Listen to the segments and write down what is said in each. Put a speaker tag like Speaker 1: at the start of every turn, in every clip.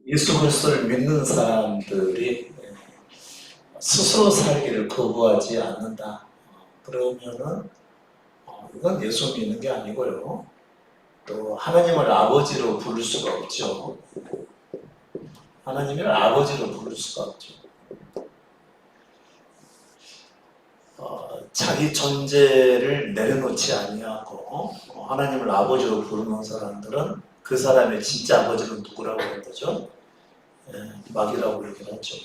Speaker 1: 예수 그리스도를 믿는 사람들이 스스로 살기를 거부하지 않는다. 그러면은 이건 예수 믿는 게 아니고요. 또 하나님을 아버지로 부를 수가 없죠. 하나님을 아버지로 부를 수가 없죠. 자기 존재를 내려놓지 아니하고 하나님을 아버지로 부르는 사람들은 그 사람의 진짜 아버지는 누구라고 하는 거죠? 마귀라고 얘기를 하죠.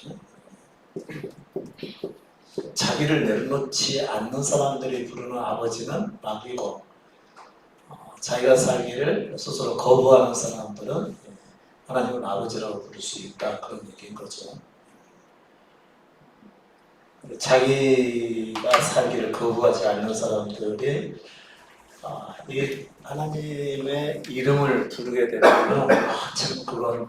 Speaker 1: 자기를 내려놓지 않는 사람들이 부르는 아버지는 마귀고, 자기가 살기를 스스로 거부하는 사람들은 하나님은 아버지라고 부를 수 있다, 그런 얘기인 거죠. 자기가 살기를 거부하지 않는 사람들이 이 하나님의 이름을 부르게 되면 참 그건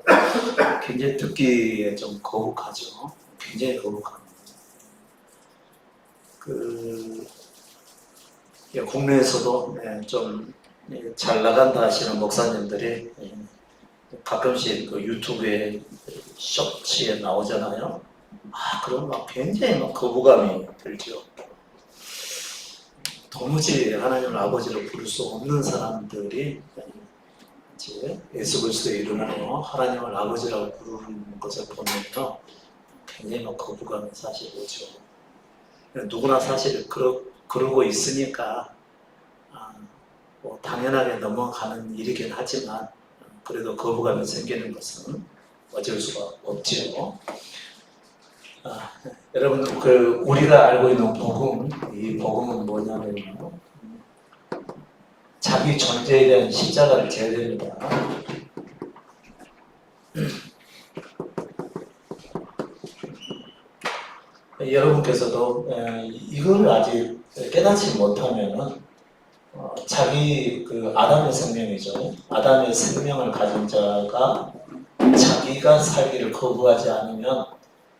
Speaker 1: 굉장히 듣기에 좀 거북하죠. 굉장히 거북합니다. 국내에서도 좀 잘 나간다 하시는 목사님들이 가끔씩 그 유튜브에 쇼츠에 나오잖아요. 그럼 막 굉장히 막 거부감이 들죠. 도무지 하나님을 아버지로 부를 수 없는 사람들이 이제 예수 그리스도의 이름으로 하나님을 아버지라고 부르는 것을 보면요, 굉장히 막 거부감이 사실 오죠. 누구나 사실 그러고 있으니까 뭐 당연하게 넘어가는 일이긴 하지만 그래도 거부감이 생기는 것은 어쩔 수가 없지요. 여러분들 우리가 알고 있는 복음, 이 복음은 뭐냐면요, 자기 존재에 대한 십자가를 져야 됩니다. 여러분께서도 이걸 아직 깨닫지 못하면은 자기 아담의 생명이죠. 아담의 생명을 가진 자가 자기가 살기를 거부하지 않으면,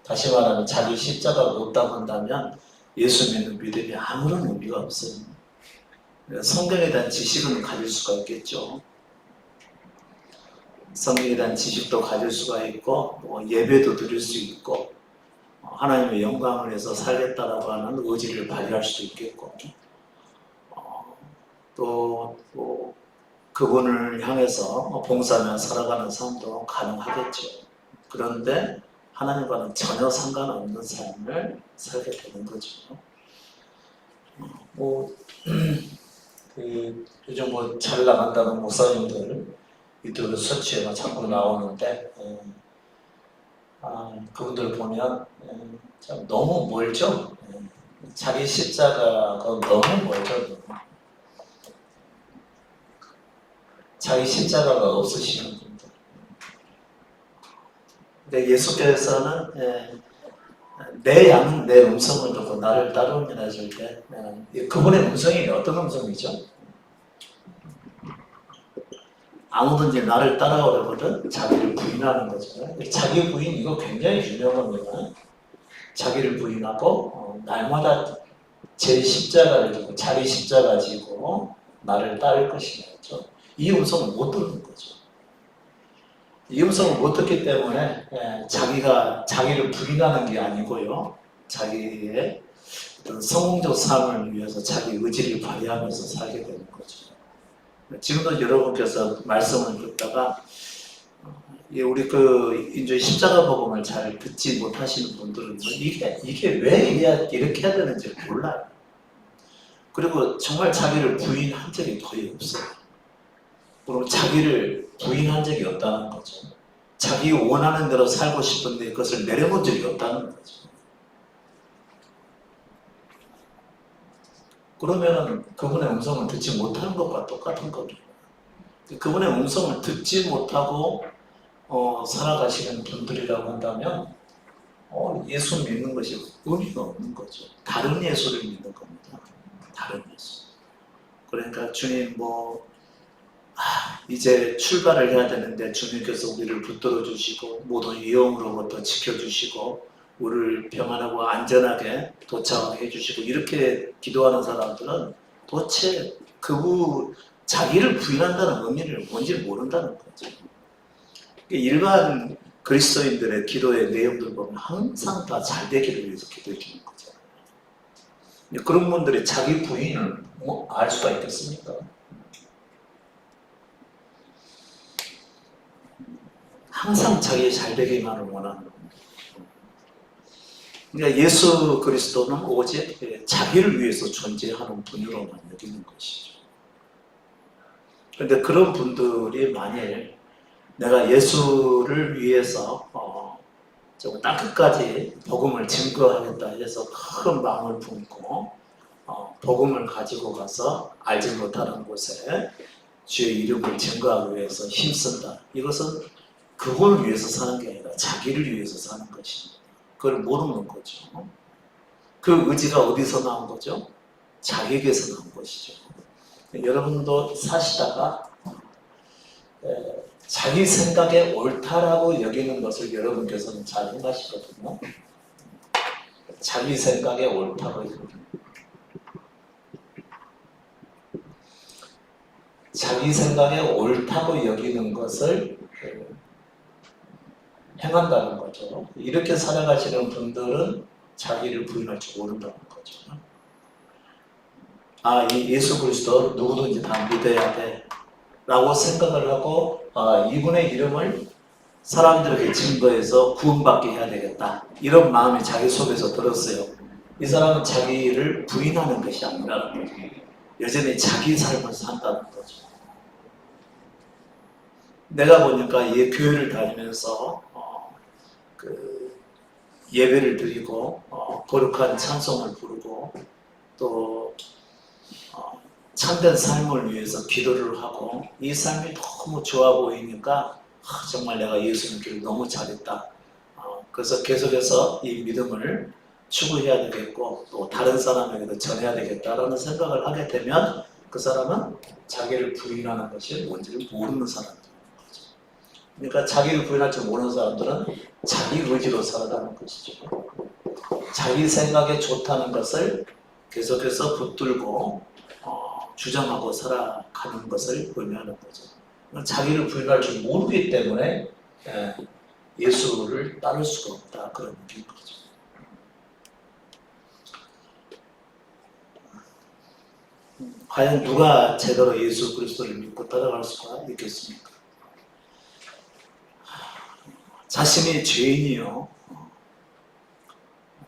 Speaker 1: 다시 말하면 자기 십자가가 없다고 한다면 예수 믿는 믿음이 아무런 의미가 없어요. 성경에 대한 지식은 가질 수가 있겠죠. 성경에 대한 지식도 가질 수가 있고 예배도 드릴 수 있고 하나님의 영광을 위해서 살겠다라고 하는 의지를 발휘할 수도 있겠고 또 그분을 향해서 봉사하며 살아가는 삶도 가능하겠죠. 그런데 하나님과는 전혀 상관없는 삶을 살게 되는 거죠. 요즘 잘 나간다는 목사님들 유튜브 서치에 자꾸 나오는데 그분들 보면 참 너무 멀죠. 자기 십자가가 너무 멀죠. 자기 십자가가 없으시는 분들. 근데 예수께서는 내 양은 내 음성을 듣고 나를 따르느니라 하실 때 그분의 음성이 어떤 음성이죠? 아무든지 나를 따라오려거든 자기를 부인하는 거죠. 자기 부인 이거 굉장히 유명합니다. 자기를 부인하고 날마다 제 십자가를 지고 자기 십자가 지고 나를 따를 것이죠. 이 음성을 못 듣는 거죠. 이 음성을 못 듣기 때문에 자기가 자기를 부인하는 게 아니고요, 자기의 어떤 성공적 삶을 위해서 자기 의지를 발휘하면서 살게 되는 거죠. 지금도 여러분께서 말씀을 듣다가 우리 이제 십자가 복음을 잘 듣지 못하시는 분들은 이게 왜 이렇게 해야 되는지 몰라요. 그리고 정말 자기를 부인한 적이 거의 없어요. 그리고 자기를 부인한 적이 없다는 거죠. 자기 원하는 대로 살고 싶은데 그것을 내려본 적이 없다는 거죠. 그러면 그분의 음성을 듣지 못하는 것과 똑같은 겁니다. 그분의 음성을 듣지 못하고 살아가시는 분들이라고 한다면 예수 믿는 것이 의미가 없는 거죠. 다른 예수를 믿는 겁니다. 다른 예수. 그러니까 주님 이제 출발을 해야 되는데 주님께서 우리를 붙들어 주시고 모든 위험으로부터 지켜주시고 우리를 평안하고 안전하게 도착해 주시고 이렇게 기도하는 사람들은 도대체 자기를 부인한다는 의미를 뭔지 모른다는 거죠. 일반 그리스도인들의 기도의 내용들 보면 항상 다 잘 되기를 위해서 기도해 주는 거잖아요. 그런 분들이 자기 부인을 알 수가 있겠습니까? 항상 자기 잘 되기만을 원하는 겁니다. 그러니까 예수 그리스도는 오직 자기를 위해서 존재하는 분으로만 여기는 것이죠. 그런데 그런 분들이 만일 내가 예수를 위해서 좀 땅끝까지 복음을 증거하겠다 해서 큰 마음을 품고 복음을 가지고 가서 알지 못하는 곳에 주의 이름을 증거하기 위해서 힘쓴다. 이것은 그걸 위해서 사는 게 아니라 자기를 위해서 사는 것입니다. 그걸 모르는 거죠. 그 의지가 어디서 나온 거죠? 자기에게서 나온 것이죠. 여러분도 사시다가 자기 생각에 옳다라고 여기는 것을 여러분께서는 잘 행하시거든요. 자기 생각에 옳다고 여기는. 자기 생각에 옳다고 여기는 것을 행한다는 거죠. 이렇게 살아가시는 분들은 자기를 부인할 줄 모른다는 거죠. 이 예수 그리스도 누구든지 다 믿어야 돼 라고 생각을 하고 이분의 이름을 사람들에게 증거해서 구원받게 해야 되겠다, 이런 마음이 자기 속에서 들었어요. 이 사람은 자기를 부인하는 것이 아니라는 거죠. 여전히 자기 삶을 산다는 거죠. 내가 보니까 이 교회를 다니면서 예배를 드리고 거룩한 찬송을 부르고 또 참된 삶을 위해서 기도를 하고 이 삶이 너무 좋아 보이니까 정말 내가 예수 믿기를 너무 잘했다. 그래서 계속해서 이 믿음을 추구해야 되겠고 또 다른 사람에게도 전해야 되겠다라는 생각을 하게 되면 그 사람은 자기를 부인하는 것이 뭔지를 모르는 사람들인 거죠. 그러니까 자기를 부인할 줄 모르는 사람들은 자기 의지로 살아가는 것이죠. 자기 생각에 좋다는 것을 계속해서 붙들고 주장하고 살아가는 것을 의미하는 거죠. 자기를 부인할 줄 모르기 때문에 예수를 따를 수가 없다, 그런 얘기인 거죠. 과연 누가 제대로 예수 그리스도를 믿고 따라갈 수가 있겠습니까? 자신이 죄인이요,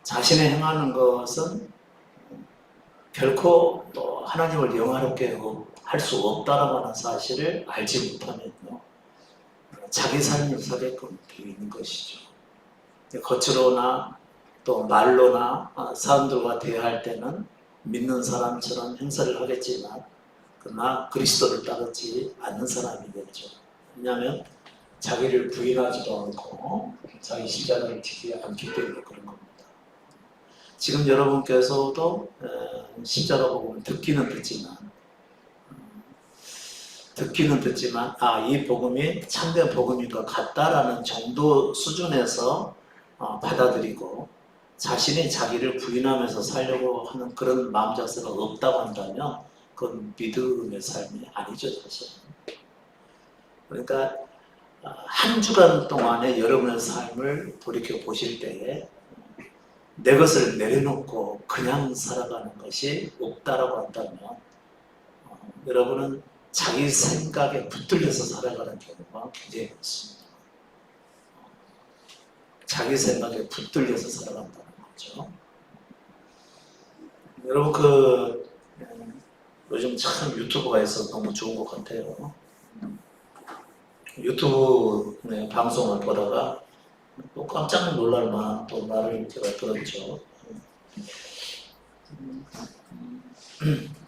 Speaker 1: 자신이 행하는 것은 결코 하나님을 영화롭게 할 수 없다라고 하는 사실을 알지 못하면요, 자기 삶을 살게끔 되어 있는 것이죠. 겉으로나 또 말로나 사람들과 대화할 때는 믿는 사람처럼 행사를 하겠지만 그러나 그리스도를 따르지 않는 사람이 되죠. 왜냐하면 자기를 부인하지도 않고 자기 십자가를 지지 않기 때문에 그런 겁니다. 지금 여러분께서도 십자가 복음을 듣기는 듣지만 이 복음이 참된 복음인 것 같다라는 정도 수준에서 받아들이고 자신이 자기를 부인하면서 살려고 하는 그런 마음 자세가 없다고 한다면 그건 믿음의 삶이 아니죠, 사실. 그러니까 한 주간 동안에 여러분의 삶을 돌이켜 보실 때에 내 것을 내려놓고 그냥 살아가는 것이 없다라고 한다면 여러분은 자기 생각에 붙들려서 살아가는 경우가 굉장히 많습니다. 자기 생각에 붙들려서 살아간다는 거죠. 여러분 요즘 참 유튜브가 있어서 너무 좋은 것 같아요. 유튜브 방송을 보다가 또 깜짝 놀랄 만한 또 말을 제가 들었죠.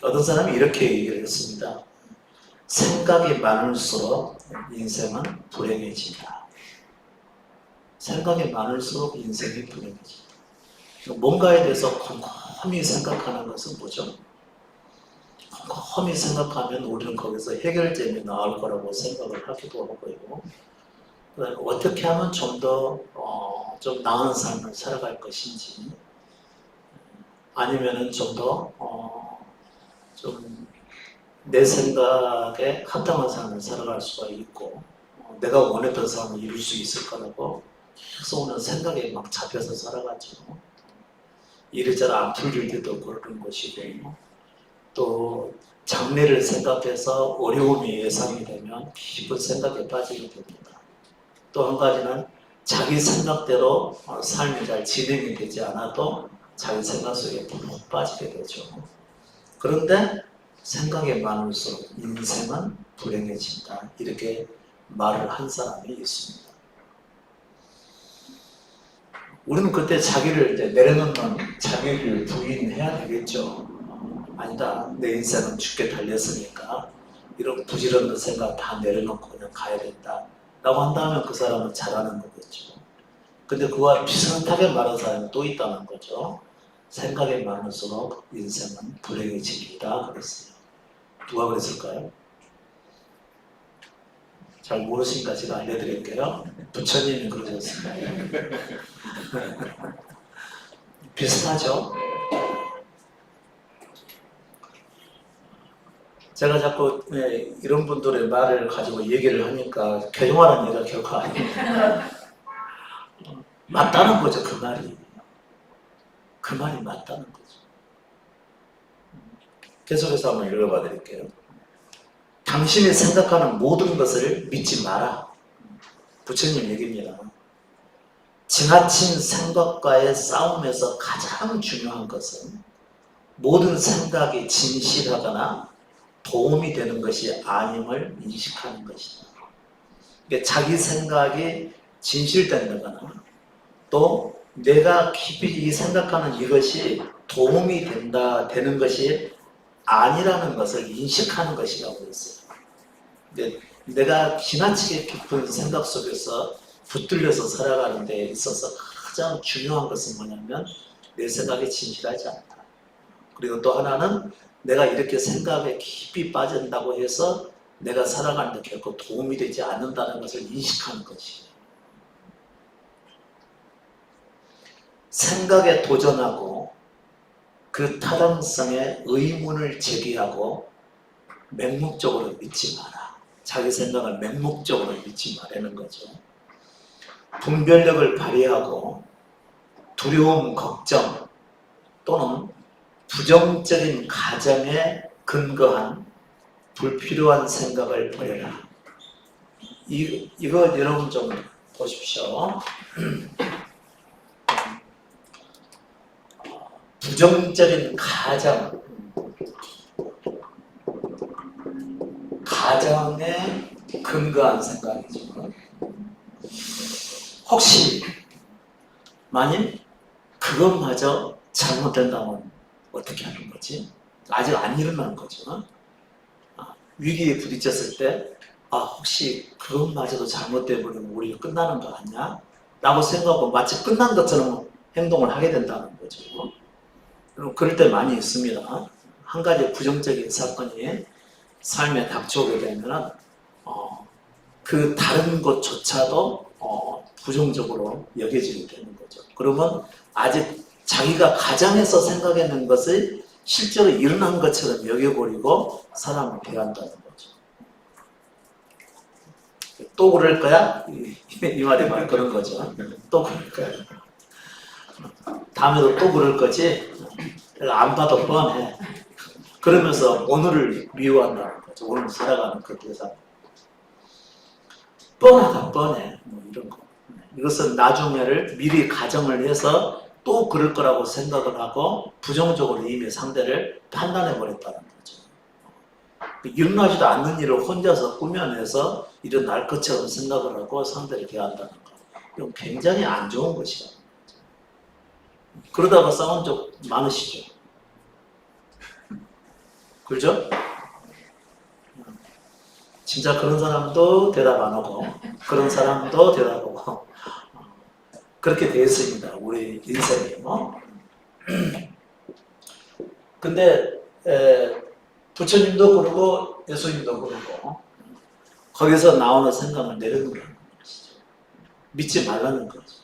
Speaker 1: 어떤 사람이 이렇게 얘기를 했습니다. 생각이 많을수록 인생은 불행해진다. 생각이 많을수록 인생이 불행해진다. 뭔가에 대해서 곰곰이 생각하는 것은 뭐죠? 곰곰이 생각하면 우리는 거기서 해결점이 나올 거라고 생각을 하기도 하고요. 어떻게 하면 좀 더 좀 나은 삶을 살아갈 것인지, 아니면은 좀 더 좀 내 생각에 합당한 삶을 살아갈 수가 있고 내가 원했던 삶을 이룰 수 있을 거라고 계속 오는 생각에 막 잡혀서 살아가죠. 이래저래 안 풀릴 때도 그러는 것이고, 또 장래를 생각해서 어려움이 예상이 되면 깊은 생각에 빠지게 됩니다. 또 한 가지는 자기 생각대로 삶이 잘 진행이 되지 않아도 자기 생각 속에 푹 빠지게 되죠. 그런데 생각이 많을수록 인생은 불행해진다. 이렇게 말을 한 사람이 있습니다. 우리는 그때 자기를 이제 내려놓는 자기를 부인해야 되겠죠. 아니다. 내 인생은 죽게 달렸으니까 이런 부질없는 생각 다 내려놓고 그냥 가야 된다. 라고 한다면 그 사람은 잘하는 거겠죠. 근데 그와 비슷하게 말하는 사람이 또 있다는 거죠. 생각이 많을수록 인생은 불행해집니다. 그랬어요. 누가 그랬을까요? 잘 모르시니까 제가 알려드릴게요. 부처님이 그러셨습니다. 비슷하죠? 제가 자꾸 이런 분들의 말을 가지고 얘기를 하니까 개종하는 얘기가 결코 아니에요. 맞다는 거죠, 그 말이. 그 말이 맞다는 거죠. 계속해서 한번 읽어봐 드릴게요. 당신이 생각하는 모든 것을 믿지 마라. 부처님 얘기입니다. 지나친 생각과의 싸움에서 가장 중요한 것은 모든 생각이 진실하거나 도움이 되는 것이 아님을 인식하는 것이다. 그러니까 자기 생각이 진실된다거나 또 내가 깊이 생각하는 이것이 도움이 되는 것이 아니라는 것을 인식하는 것이라고 했어요. 근데 내가 지나치게 깊은 생각 속에서 붙들려서 살아가는 데 있어서 가장 중요한 것은 뭐냐면 내 생각이 진실하지 않다. 그리고 또 하나는 내가 이렇게 생각에 깊이 빠진다고 해서 내가 살아가는 데 결코 도움이 되지 않는다는 것을 인식하는 것이에요. 생각에 도전하고 그 타당성에 의문을 제기하고 맹목적으로 믿지 마라. 자기 생각을 맹목적으로 믿지 말라는 거죠. 분별력을 발휘하고 두려움, 걱정 또는 부정적인 가정에 근거한 불필요한 생각을 버려라. 이거 여러분 좀 보십시오. 부정적인 가정에 근거한 생각이죠. 혹시 만일 그것마저 잘못된다면 어떻게 하는 거지? 아직 안 일어난 거죠. 위기에 부딪혔을 때 혹시 그것마저도 잘못되면 우리가 끝나는 거 아니야? 라고 생각하고 마치 끝난 것처럼 행동을 하게 된다는 거죠. 그럴 때 많이 있습니다. 한 가지 부정적인 사건이 삶에 닥쳐오게 되면 그 다른 것조차도 부정적으로 여겨지게 되는 거죠. 그러면 아직 자기가 가정에서 생각해낸 것을 실제로 일어난 것처럼 여겨버리고 사람을 대한다는 거죠. 또 그럴 거야? 이 말이 말 그런 거죠. 또 그럴 거야. 다음에도 또 그럴 거지? 안 봐도 뻔해. 그러면서 오늘을 미워한다는 거죠. 오늘 살아가는 그 대상. 뻔하다 뻔해. 뭐 이런 거. 이것은 나중에를 미리 가정을 해서 또 그럴 거라고 생각을 하고 부정적으로 이미 상대를 판단해 버렸다는 거죠. 일어나지도 않는 일을 혼자서 꾸며내서 일어날 것처럼 생각을 하고 상대를 대한다는 거. 이건 굉장히 안 좋은 것이다. 그러다가 싸운 적 많으시죠? 그렇죠? 진짜 그런 사람도 대답 안 하고 그런 사람도 대답하고 그렇게 되어 있습니다. 우리 인생이. 근데 부처님도 그러고 예수님도 그러고 거기서 나오는 생각을 내려놓는 것이죠. 믿지 말라는 거죠.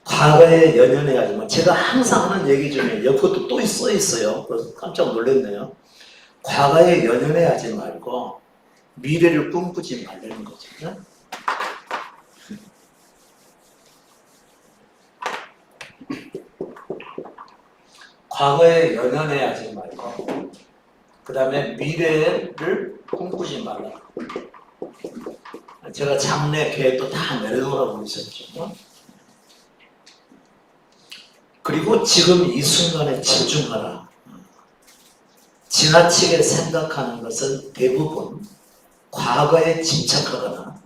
Speaker 1: 과거에 연연해야지만 제가 항상 하는 얘기 중에 옆에도 또 써 있어요. 그래서 깜짝 놀랐네요. 과거에 연연해하지 말고 미래를 꿈꾸지 말라는 거죠. 과거에 연연해하지 말고 그 다음에 미래를 꿈꾸지 말라. 제가 장래 계획도 다 내려놓으라고 있었죠. 그리고 지금 이 순간에 집중하라. 지나치게 생각하는 것은 대부분 과거에 집착하거나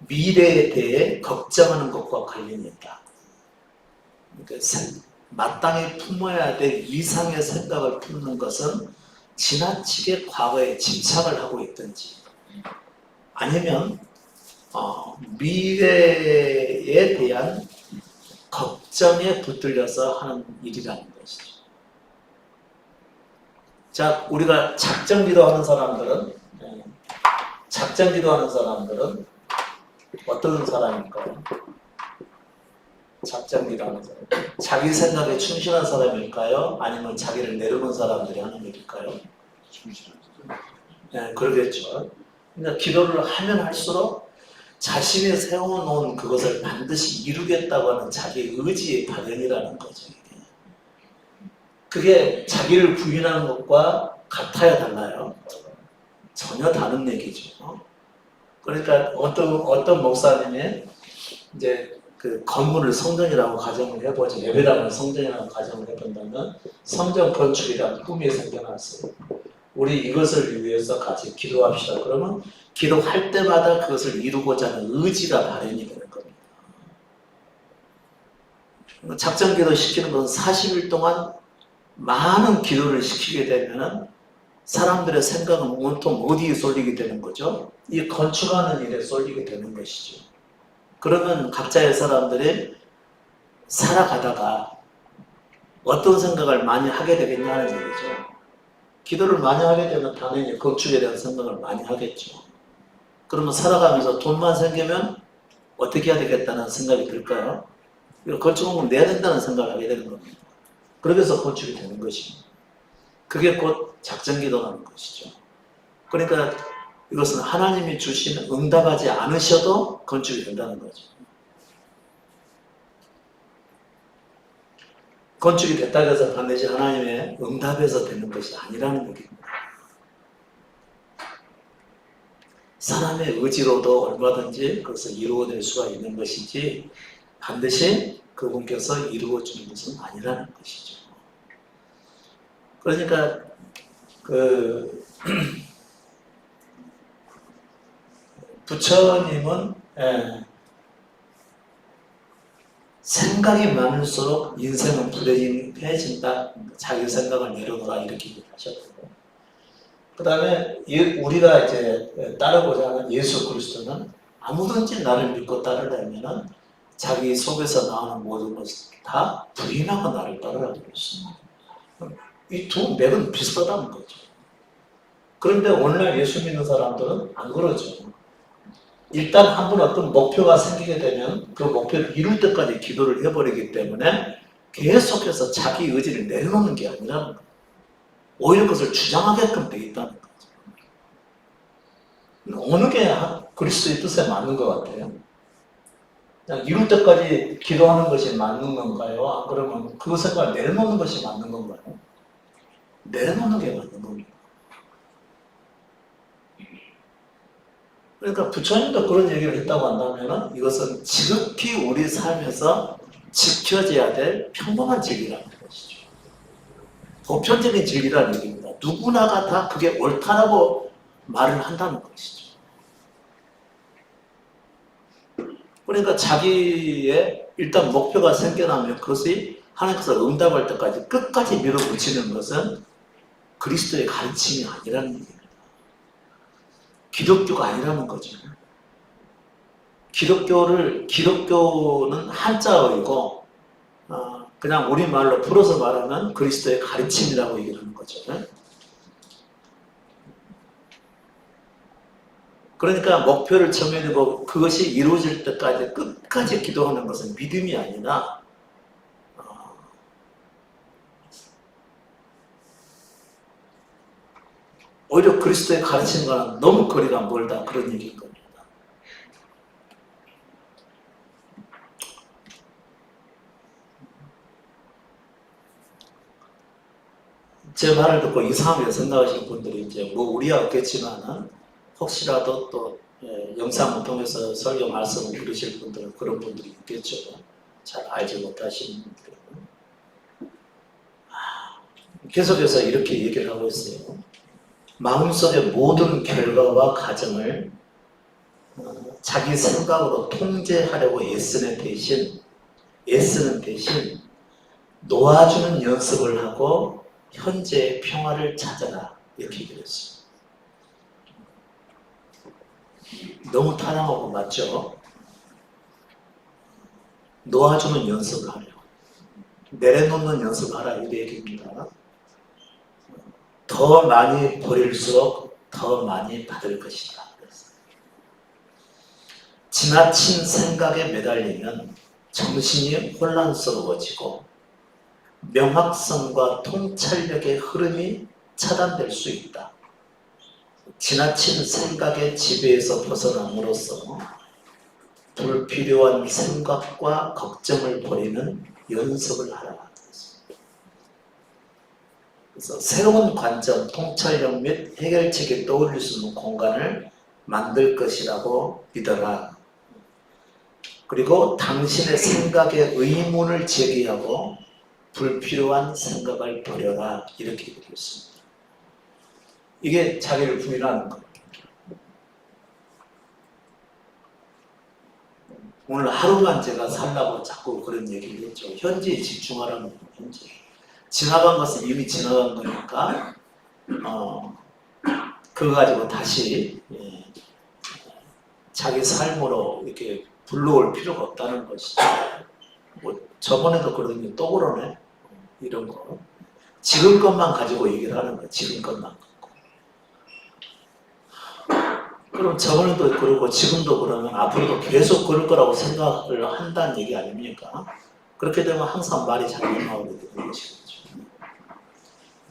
Speaker 1: 미래에 대해 걱정하는 것과 관련이 있다. 그러니까 마땅히 품어야 될 이상의 생각을 품는 것은 지나치게 과거에 집착을 하고 있든지 아니면 미래에 대한 걱정에 붙들려서 하는 일이라는 것이죠. 자, 우리가 작전 기도하는 사람들은 어떤 사람일까요? 작전 기도하는 사람. 자기 생각에 충실한 사람일까요? 아니면 자기를 내려놓은 사람들이 하는 일일까요? 충실한 사람. 네, 그러겠죠. 그러니까 기도를 하면 할수록 자신이 세워놓은 그것을 반드시 이루겠다고 하는 자기 의지의 발현이라는 거죠. 그게 자기를 부인하는 것과 같아야 달라요. 전혀 다른 얘기죠. 그러니까 어떤 목사님이 이제 그 건물을 성전이라고 가정을 해보죠. 예배당을 성전이라고 가정을 해본다면 성전 건축이라는 꿈이 생겨났어요. 우리 이것을 위해서 같이 기도합시다. 그러면 기도할 때마다 그것을 이루고자 하는 의지가 발현이 되는 겁니다. 작전기도 시키는 것은 40일 동안 많은 기도를 시키게 되면 사람들의 생각은 온통 어디에 쏠리게 되는 거죠? 이 건축하는 일에 쏠리게 되는 것이죠. 그러면 각자의 사람들이 살아가다가 어떤 생각을 많이 하게 되겠냐는 얘기죠. 기도를 많이 하게 되면 당연히 건축에 대한 생각을 많이 하겠죠. 그러면 살아가면서 돈만 생기면 어떻게 해야 되겠다는 생각이 들까요? 건축은 내야 된다는 생각을 하게 되는 겁니다. 그래서 건축이 되는 것입니다. 그게 곧 작전기도라는 것이죠. 그러니까 이것은 하나님이 주신 응답하지 않으셔도 건축이 된다는 거죠. 건축이 됐다고 해서 반드시 하나님의 응답에서 되는 것이 아니라는 얘기입니다. 사람의 의지로도 얼마든지 그것을 이루어낼 수가 있는 것이지 반드시 그분께서 이루어주는 것은 아니라는 것이죠. 그러니까 부처님은 생각이 많을수록 인생은 불행해진다. 자기 생각을 내려놓으라 이렇게 얘기하셨고, 그 다음에 우리가 이제 따르고자 하는 예수 그리스도는 아무든지 나를 믿고 따르려면 자기 속에서 나오는 모든 것을 다 부인하고 나를 따르라고 했습니다. 이 두 맥은 비슷하다는 거죠. 그런데 오늘날 예수 믿는 사람들은 안 그러죠. 일단 한 번 어떤 목표가 생기게 되면 그 목표를 이룰 때까지 기도를 해버리기 때문에 계속해서 자기 의지를 내려놓는 게 아니라는 거예요. 오히려 그것을 주장하게끔 되어 있다는 거죠. 어느 게 그리스도의 뜻에 맞는 것 같아요? 그냥 이룰 때까지 기도하는 것이 맞는 건가요? 안 그러면 그 생각을 내려놓는 것이 맞는 건가요? 내려놓는 게 맞는 겁니다. 그러니까 부처님도 그런 얘기를 했다고 한다면 이것은 지극히 우리 삶에서 지켜져야 될 평범한 진리라는 것이죠. 보편적인 진리라는 얘기입니다. 누구나가 다 그게 옳다라고 말을 한다는 것이죠. 그러니까 자기의 일단 목표가 생겨나면 그것이 하나님께서 응답할 때까지 끝까지 밀어붙이는 것은 그리스도의 가르침이 아니라는 얘기입니다. 기독교가 아니라는 거죠. 기독교는 한자어이고 그냥 우리말로 풀어서 말하면 그리스도의 가르침이라고 얘기하는 거죠. 그러니까 목표를 정해두고 그것이 이루어질 때까지 끝까지 기도하는 것은 믿음이 아니라 오히려 그리스도의 가르침과는 너무 거리가 멀다 그런 얘기인 겁니다. 제 말을 듣고 이상하게 생각하시는 분들이 이제 뭐 우리야 없겠지만은 혹시라도 또 영상을 통해서 설교 말씀을 들으실 분들은 그런 분들이 있겠죠. 잘 알지 못하시는 분들은. 계속해서 이렇게 얘기를 하고 있어요. 마음속의 모든 결과와 과정을 자기 생각으로 통제하려고 애쓰는 대신 놓아주는 연습을 하고 현재의 평화를 찾아라. 이렇게 얘기를 했어요. 너무 타당하고 맞죠? 놓아주는 연습을 하려고. 내려놓는 연습을 하라. 이 얘기입니다. 더 많이 버릴수록 더 많이 받을 것이다. 지나친 생각에 매달리면 정신이 혼란스러워지고 명확성과 통찰력의 흐름이 차단될 수 있다. 지나친 생각의 지배에서 벗어남으로써 불필요한 생각과 걱정을 버리는 연습을 하라. 그래서 새로운 관점, 통찰력 및 해결책에 떠올릴 수 있는 공간을 만들 것이라고 믿어라. 그리고 당신의 생각에 의문을 제기하고 불필요한 생각을 버려라. 이렇게 얘기했습니다. 이게 자기를 부인하는 거예요. 오늘 하루만 제가 살라고 자꾸 그런 얘기를 했죠. 현재에 집중하라는 거예요. 현재. 지나간 것은 이미 지나간 거니까 그거 가지고 다시 자기 삶으로 이렇게 불러올 필요가 없다는 것이죠. 뭐 저번에도 그러더니 또 그러네. 이런 거. 지금 것만 가지고 얘기를 하는 거예요. 지금 것만 갖고. 그럼 저번에도 그러고 지금도 그러면 앞으로도 계속 그럴 거라고 생각을 한다는 얘기 아닙니까? 그렇게 되면 항상 말이 잘 안 나오게 되는 것이죠.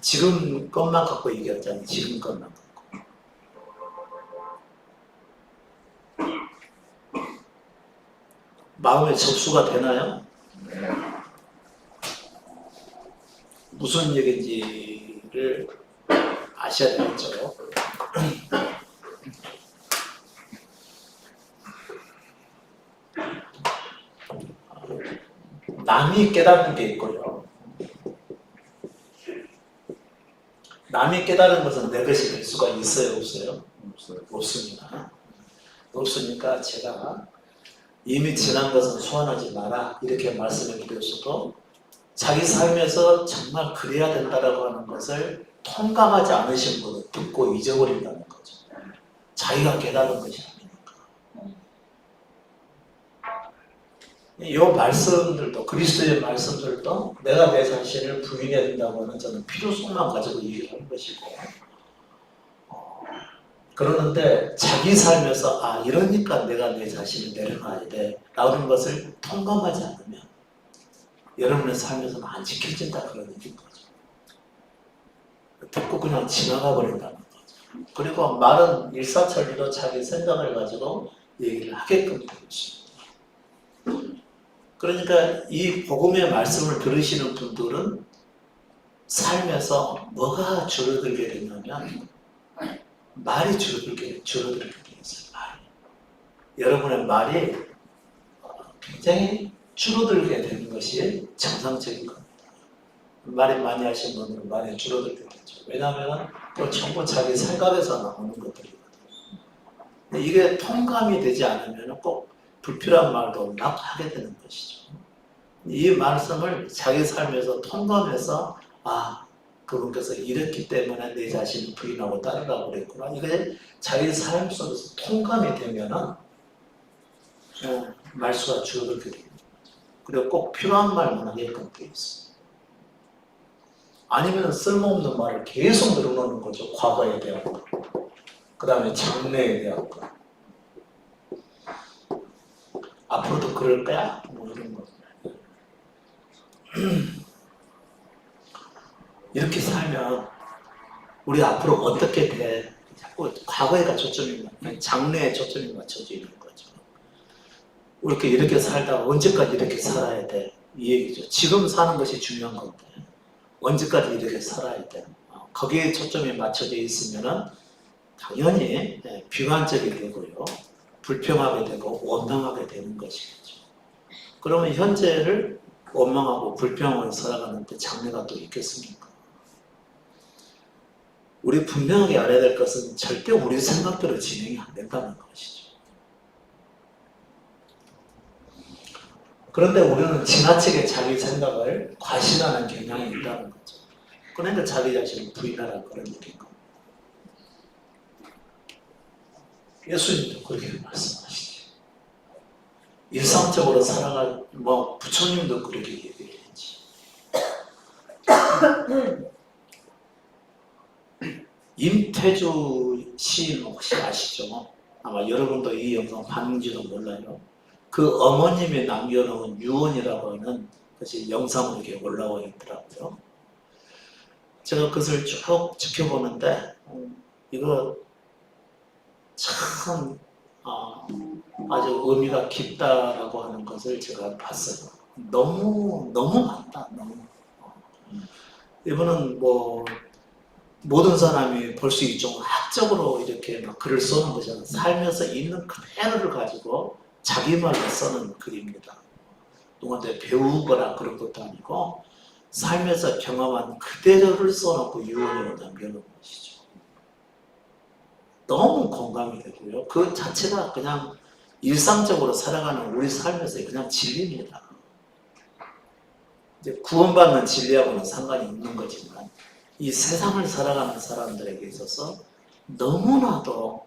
Speaker 1: 지금 것만 갖고 얘기하자면 지금 것만 갖고. 마음에 접수가 되나요? 무슨 얘기인지를 아셔야 되겠죠. 남이 깨닫는 게 있고요. 남이 깨달은 것은 내 것이 될 수가 있어요, 없어요? 없습니다. 없으니까 제가 이미 지난 것은 소환하지 마라 이렇게 말씀을 드렸어도 자기 삶에서 정말 그래야 된다라고 하는 것을 통감하지 않으신 분은 듣고 잊어버린다는 거죠. 자기가 깨달은 것이 아니니까. 이 말씀들도 그리스도의 말씀들도 내가 내 자신을 부인해야 된다고 하는 저는 필요성만 가지고 얘기를 하는 것이고 그러는데 자기 삶에서 이러니까 내가 내 자신을 내려놔야 돼 라는 것을 통감하지 않으면 여러분의 삶에서는 안 지켜진다 그런 얘기인 거죠. 듣고 그냥 지나가 버린다는 거죠. 그리고 말은 일사천리로 자기 생각을 가지고 얘기를 하게끔 되고 있습니다. 그러니까 이 복음의 말씀을 들으시는 분들은 삶에서 뭐가 줄어들게 되냐면 말이 줄어들게 돼 있어요. 말이. 여러분의 말이 굉장히 줄어들게 되는 것이 정상적인 겁니다. 말이 많이 하신 분들은 말이 줄어들게 되죠. 왜냐하면 그건 전부 자기 생각에서 나오는 것들이거든요. 근데 이게 통감이 되지 않으면 꼭 불필요한 말도 막 하게 되는 것이죠. 이 말씀을 자기 삶에서 통감해서 그분께서 이랬기 때문에 내 자신을 부인하고 따르라고 그랬구나. 이게 자기 삶 속에서 통감이 되면은 말수가 줄어들게 됩니다. 그리고 꼭 필요한 말만 하게끔 되어 있습니다. 아니면 쓸모없는 말을 계속 늘어놓는 거죠. 과거에 대한 거. 그 다음에 장래에 대한 거. 앞으로도 그럴 거야? 뭐 이런 거. 이렇게 살면 우리 앞으로 어떻게 돼? 자꾸 과거에가 초점이 맞 장래에 초점이 맞춰져 있는 거죠. 이렇게 살다가 언제까지 이렇게 살아야 돼? 이 얘기죠. 지금 사는 것이 중요한 건데 언제까지 이렇게 살아야 돼? 거기에 초점이 맞춰져 있으면은 당연히 비관적이 되고요, 불평하게 되고 원망하게 되는 것이겠죠. 그러면 현재를 원망하고 불평하고 살아가는데 장래가 또 있겠습니까? 우리 분명하게 알아야 될 것은 절대 우리 생각대로 진행이 안 된다는 것이죠. 그런데 우리는 지나치게 자기 생각을 과신하는 경향이 있다는 거죠. 그러니까 자기 자신을 부인하라는 그런 얘기인 겁니다. 예수님도 그렇게 말씀하시죠. 일상적으로 살아갈, 부처님도 그렇게 얘기를 했지. 임태주 시인 혹시 아시죠? 아마 여러분도 이 영상 봤는지도 몰라요. 그 어머님이 남겨놓은 유언이라고 하는 것이 영상으로 이렇게 올라와 있더라고요. 제가 그것을 쭉 지켜보는데 이거 참 아주 의미가 깊다라고 하는 것을 제가 봤어요. 너무 많다. 너무. 이분은 모든 사람이 볼 수 있죠. 학적으로 이렇게 막 글을 쓰는 거잖아요. 살면서 있는 그대로를 가지고 자기 말로 쓰는 글입니다. 누구한테 배우거나 그런 것도 아니고 삶에서 경험한 그대로를 써놓고 유언으로 남겨놓은 것이죠. 너무 공감이 되고요. 그 자체가 그냥 일상적으로 살아가는 우리 삶에서의 그냥 진리입니다. 이제 구원받는 진리하고는 상관이 없는 거지만 이 세상을 살아가는 사람들에게 있어서 너무나도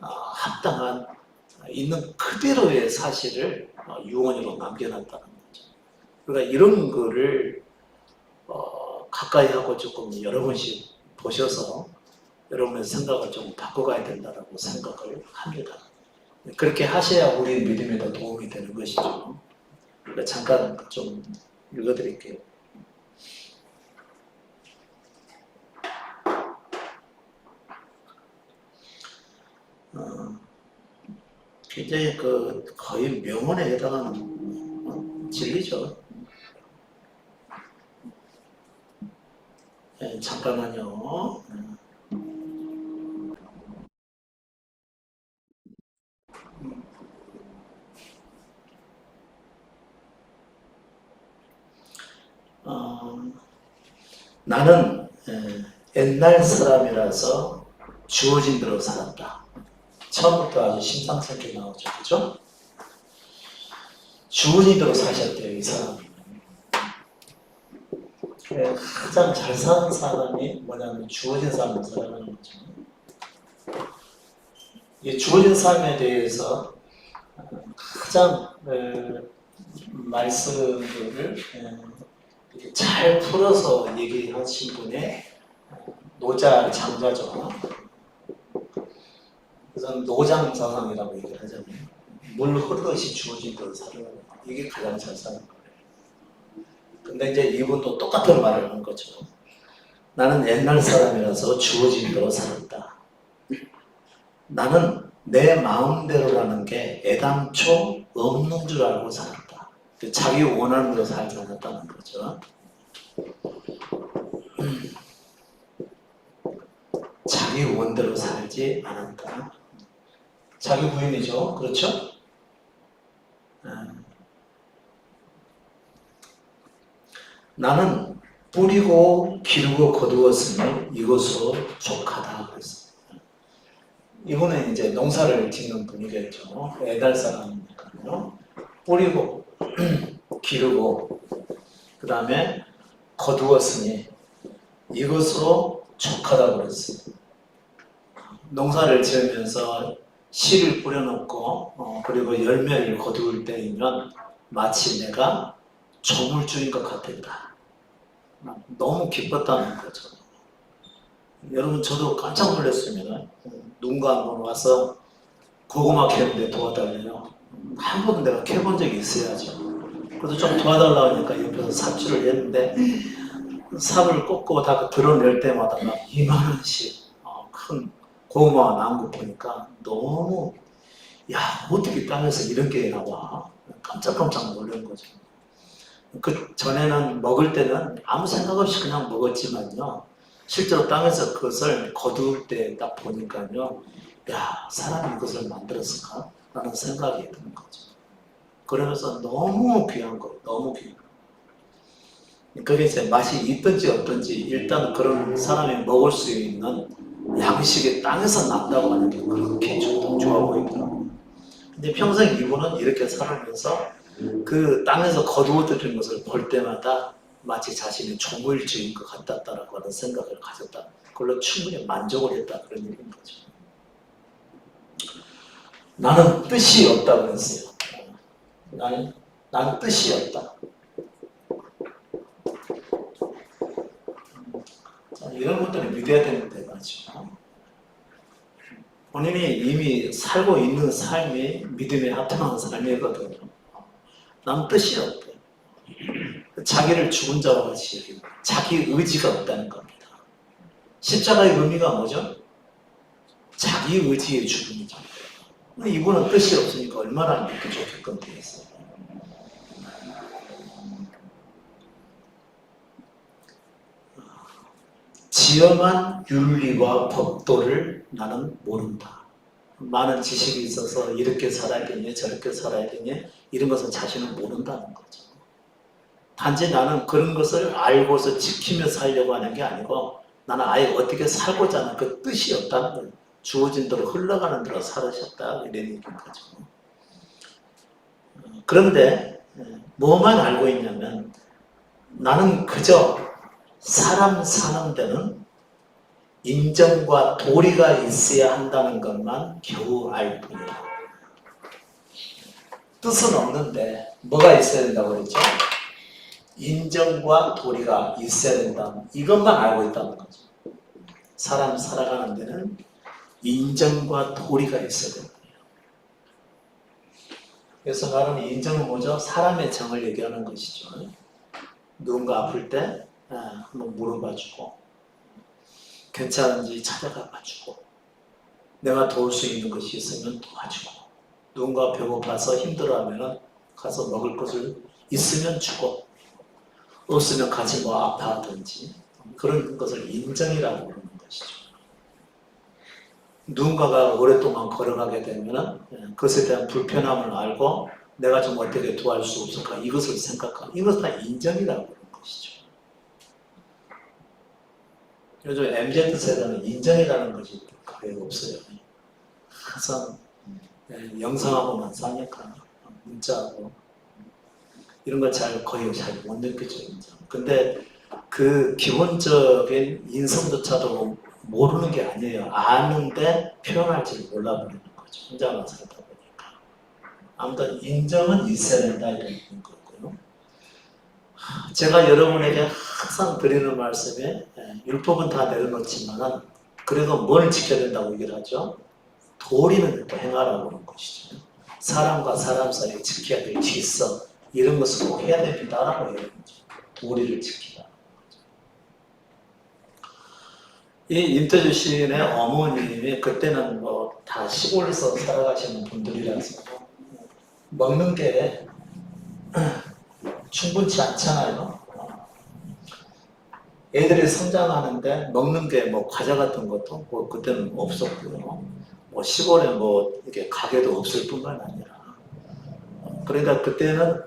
Speaker 1: 합당한 있는 그대로의 사실을 유언으로 남겨놨다는 거죠. 그러니까 이런 거를 가까이 하고 조금 여러 번씩 보셔서 여러분의 생각을 좀 바꿔가야 된다고 생각을 합니다. 그렇게 하셔야 우리 믿음에도 도움이 되는 것이죠. 그러니까 잠깐 좀 읽어드릴게요. 굉장히 거의 명언에 해당하는 진리죠. 네, 잠깐만요. 나는 옛날 사람이라서 주어진 대로 살았다. 처음부터 아주 심상찮게 나오죠. 그죠? 주어진 대로 사셨대요, 이 사람은. 가장 잘 사는 사람이 뭐냐면 주어진 삶을 살아가는 거죠. 이 주어진 삶에 대해서 가장 말씀을 잘 풀어서 얘기하신 분의 노자 장자죠. 그래서 노장사상이라고 얘기를 하잖아요. 물 흐르듯이 주어진 대로 살아가는 거. 이게 가장 잘 사는 거예요. 근데 이제 이분도 똑같은 말을 한 거죠. 나는 옛날 사람이라서 주어진 대로 살았다. 나는 내 마음대로라는 게 애당초 없는 줄 알고 살았다. 자기 원하는 대로 살지 않았다는 거죠. 자기 원대로 살지 않았다. 자기 부인이죠. 그렇죠? 나는 뿌리고 기르고 거두었으니 이것으로 족하다 그랬어요. 이분은 이제 농사를 짓는 분이겠죠. 애달 사람이니까요. 뿌리고 기르고 그 다음에 거두었으니 이것으로 족하다 그랬어요. 농사를 지으면서 씨를 뿌려놓고 그리고 열매를 거두을 때이면 마치 내가 조물주인 것 같았다. 너무 기뻤다는 거죠. 여러분 저도 깜짝 놀랐습니다. 누군가 한 번 와서 고구마 캐는데 도와달래요. 한 번은 내가 캐본 적이 있어야죠. 그래서 좀 도와달라고 하니까 옆에서 삽질을 했는데 삽을 꽂고 다 드러낼 때마다 막 2만 원씩 큰 고구마가 나온 거 보니까 너무 어떻게 땅에서 이런 게 나와 깜짝깜짝 놀란 거죠. 그 전에는 먹을 때는 아무 생각 없이 그냥 먹었지만요. 실제로 땅에서 그것을 거둘 때 딱 보니까요. 야, 사람이 이것을 만들었을까? 라는 생각이 드는 거죠. 그러면서 너무 귀한 거, 너무 귀한 거. 그게 이제 맛이 있든지 없든지 일단 그런 사람이 먹을 수 있는 양식이 땅에서 났다고 하는 게 그렇게 좋아 보이더라고요. 근데 평생 이분은 이렇게 살아면서 그 땅에서 거두어들인 것을 볼 때마다 마치 자신이 종을 지은 것 같았다라고 하는 생각을 가졌다. 그걸로 충분히 만족을 했다. 그런 얘기인 거죠. 나는 뜻이 없다고 그랬어요. 나는 뜻이 없다. 이런 것들을 믿어야 되는데 말이죠. 본인이 이미 살고 있는 삶이 믿음에 합당한 삶이거든요. 난 뜻이 없대. 자기를 죽은 자와 같이 여기고 자기 의지가 없다는 겁니다. 십자가의 의미가 뭐죠? 자기 의지의 죽음이죠. 이분은 뜻이 없으니까 얼마나 믿기 좋게끔 되어 있어요. 지엄한 윤리와 법도를 나는 모른다. 많은 지식이 있어서 이렇게 살아야 되니 저렇게 살아야 되니 이런 것은 자신은 모른다는 거죠. 단지 나는 그런 것을 알고서 지키며 살려고 하는 게 아니고 나는 아예 어떻게 살고자 하는 그 뜻이 없다는 거예요. 주어진 대로 흘러가는 대로 살으셨다 이런 얘기인 거죠. 그런데 뭐만 알고 있냐면 나는 그저 사람 사는 데는 인정과 도리가 있어야 한다는 것만 겨우 알 뿐이다. 뜻은 없는데 뭐가 있어야 된다고 그랬죠? 인정과 도리가 있어야 된다. 이것만 알고 있다는 거죠. 사람 살아가는 데는 인정과 도리가 있어야 된다. 그래서 말하는 인정은 뭐죠? 사람의 정을 얘기하는 것이죠. 누군가 아플 때 한번 물어봐주고 괜찮은지 찾아가 봐주고 내가 도울 수 있는 것이 있으면 도와주고 누군가 배고파서 힘들어하면 가서 먹을 것을 있으면 주고 없으면 같이 뭐 아파하든지 그런 것을 인정이라고 부르는 것이죠. 누군가가 오랫동안 걸어가게 되면 그것에 대한 불편함을 알고 내가 좀 어떻게 도와줄 수 없을까 이것을 생각하고 이것은 다 인정이라고 부르는 것이죠. 요즘 MZ세대는 인정이라는 것이 거의 없어요. 항상 영상하고만 사니까 문자하고 이런 걸 거의 잘 못 느끼죠. 인정. 근데 그 기본적인 인성조차도 모르는 게 아니에요. 아는데 표현할지 몰라버리는 거죠. 혼자만 살다 보니까. 아무튼 인정은 있어야 된다 이런 거고요. 제가 여러분에게 항상 드리는 말씀에 율법은 다 내려놓지만은 그래도 뭘 지켜야 된다고 얘기를 하죠? 도리는 또 행하라고 하는 것이죠. 사람과 사람 사이에 지켜야 될 질서 이런 것을 꼭 해야 됩니다라고 얘기하는 거죠. 도리를 지키라. 이 임태주 시인의 어머님이 그때는 뭐 다 시골에서 살아가시는 분들이라서 먹는 게 충분치 않잖아요. 애들이 성장하는데 먹는 게 뭐 과자 같은 것도 뭐 그때는 없었고요. 뭐 시골에 뭐 이렇게 가게도 없을 뿐만 아니라 그러니까 그때는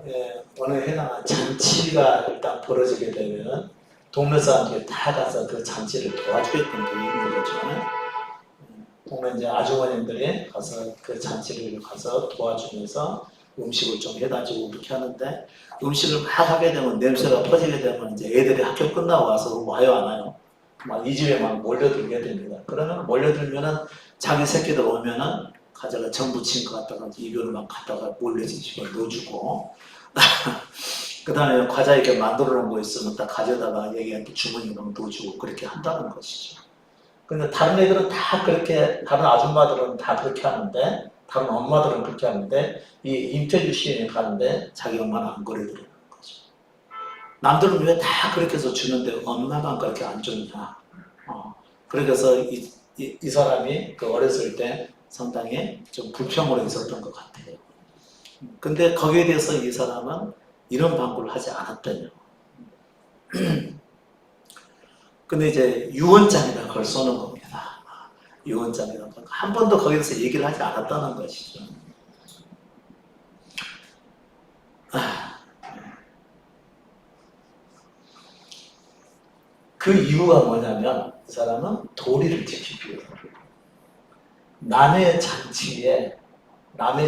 Speaker 1: 어느 해나 잔치가 일단 벌어지게 되면 동네 사람들이 다 가서 그 잔치를 도와주게끔 되어 있는 거죠. 동네 이제 아주머님들이 가서 그 잔치를 가서 도와주면서 음식을 좀 해다주고 그렇게 하는데 음식을 막 하게 되면 냄새가 퍼지게 되면 이제 애들이 학교 끝나고 와서 와요 안 와요? 막 이 집에 막 몰려들게 됩니다. 그러면 몰려들면은 자기 새끼들 오면은 가져가 전부 친 거 갖다가 이거를 막 갖다가 몰래 집에 넣어주고 그 다음에 과자 이렇게 만들어 놓은 거 있으면 딱 가져다가 얘기한테 주머니에 막 넣어주고 그렇게 한다는 것이죠. 근데 다른 애들은 다 그렇게, 다른 아줌마들은 다 그렇게 하는데, 다른 엄마들은 그렇게 하는데, 이 임태주 시인이 가는데 자기 엄마는 안 그래드리는 거죠. 남들은 왜 다 그렇게 해서 주는데 엄마만 그렇게 안 줬냐. 그래서 이 사람이 그 어렸을 때 상당히 좀 불평으로 있었던 것 같아요. 근데 거기에 대해서 이 사람은 이런 방구를 하지 않았더니요. 근데 이제 유언장에다 그걸 써놓은 겁니다. 유언장에다 한 번도 거기서 얘기를 하지 않았다는 것이죠. 그 이유가 뭐냐면 그 사람은 도리를 지키기 위해서 남의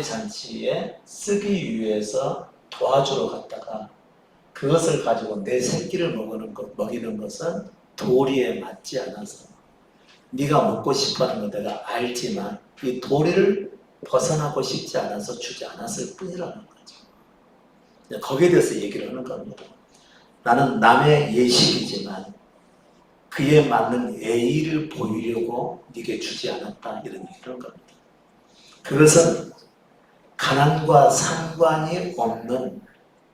Speaker 1: 잔치에 쓰기 위해서 도와주러 갔다가 그것을 가지고 내 새끼를 먹이는 것은 도리에 맞지 않아서 네가 먹고 싶어하는 건 내가 알지만 이 도리를 벗어나고 싶지 않아서 주지 않았을 뿐이라는 거죠. 거기에 대해서 얘기를 하는 겁니다. 나는 남의 예식이지만 그에 맞는 예의를 보이려고 네게 주지 않았다 이런 얘기를 하는 겁니다. 그것은 가난과 상관이 없는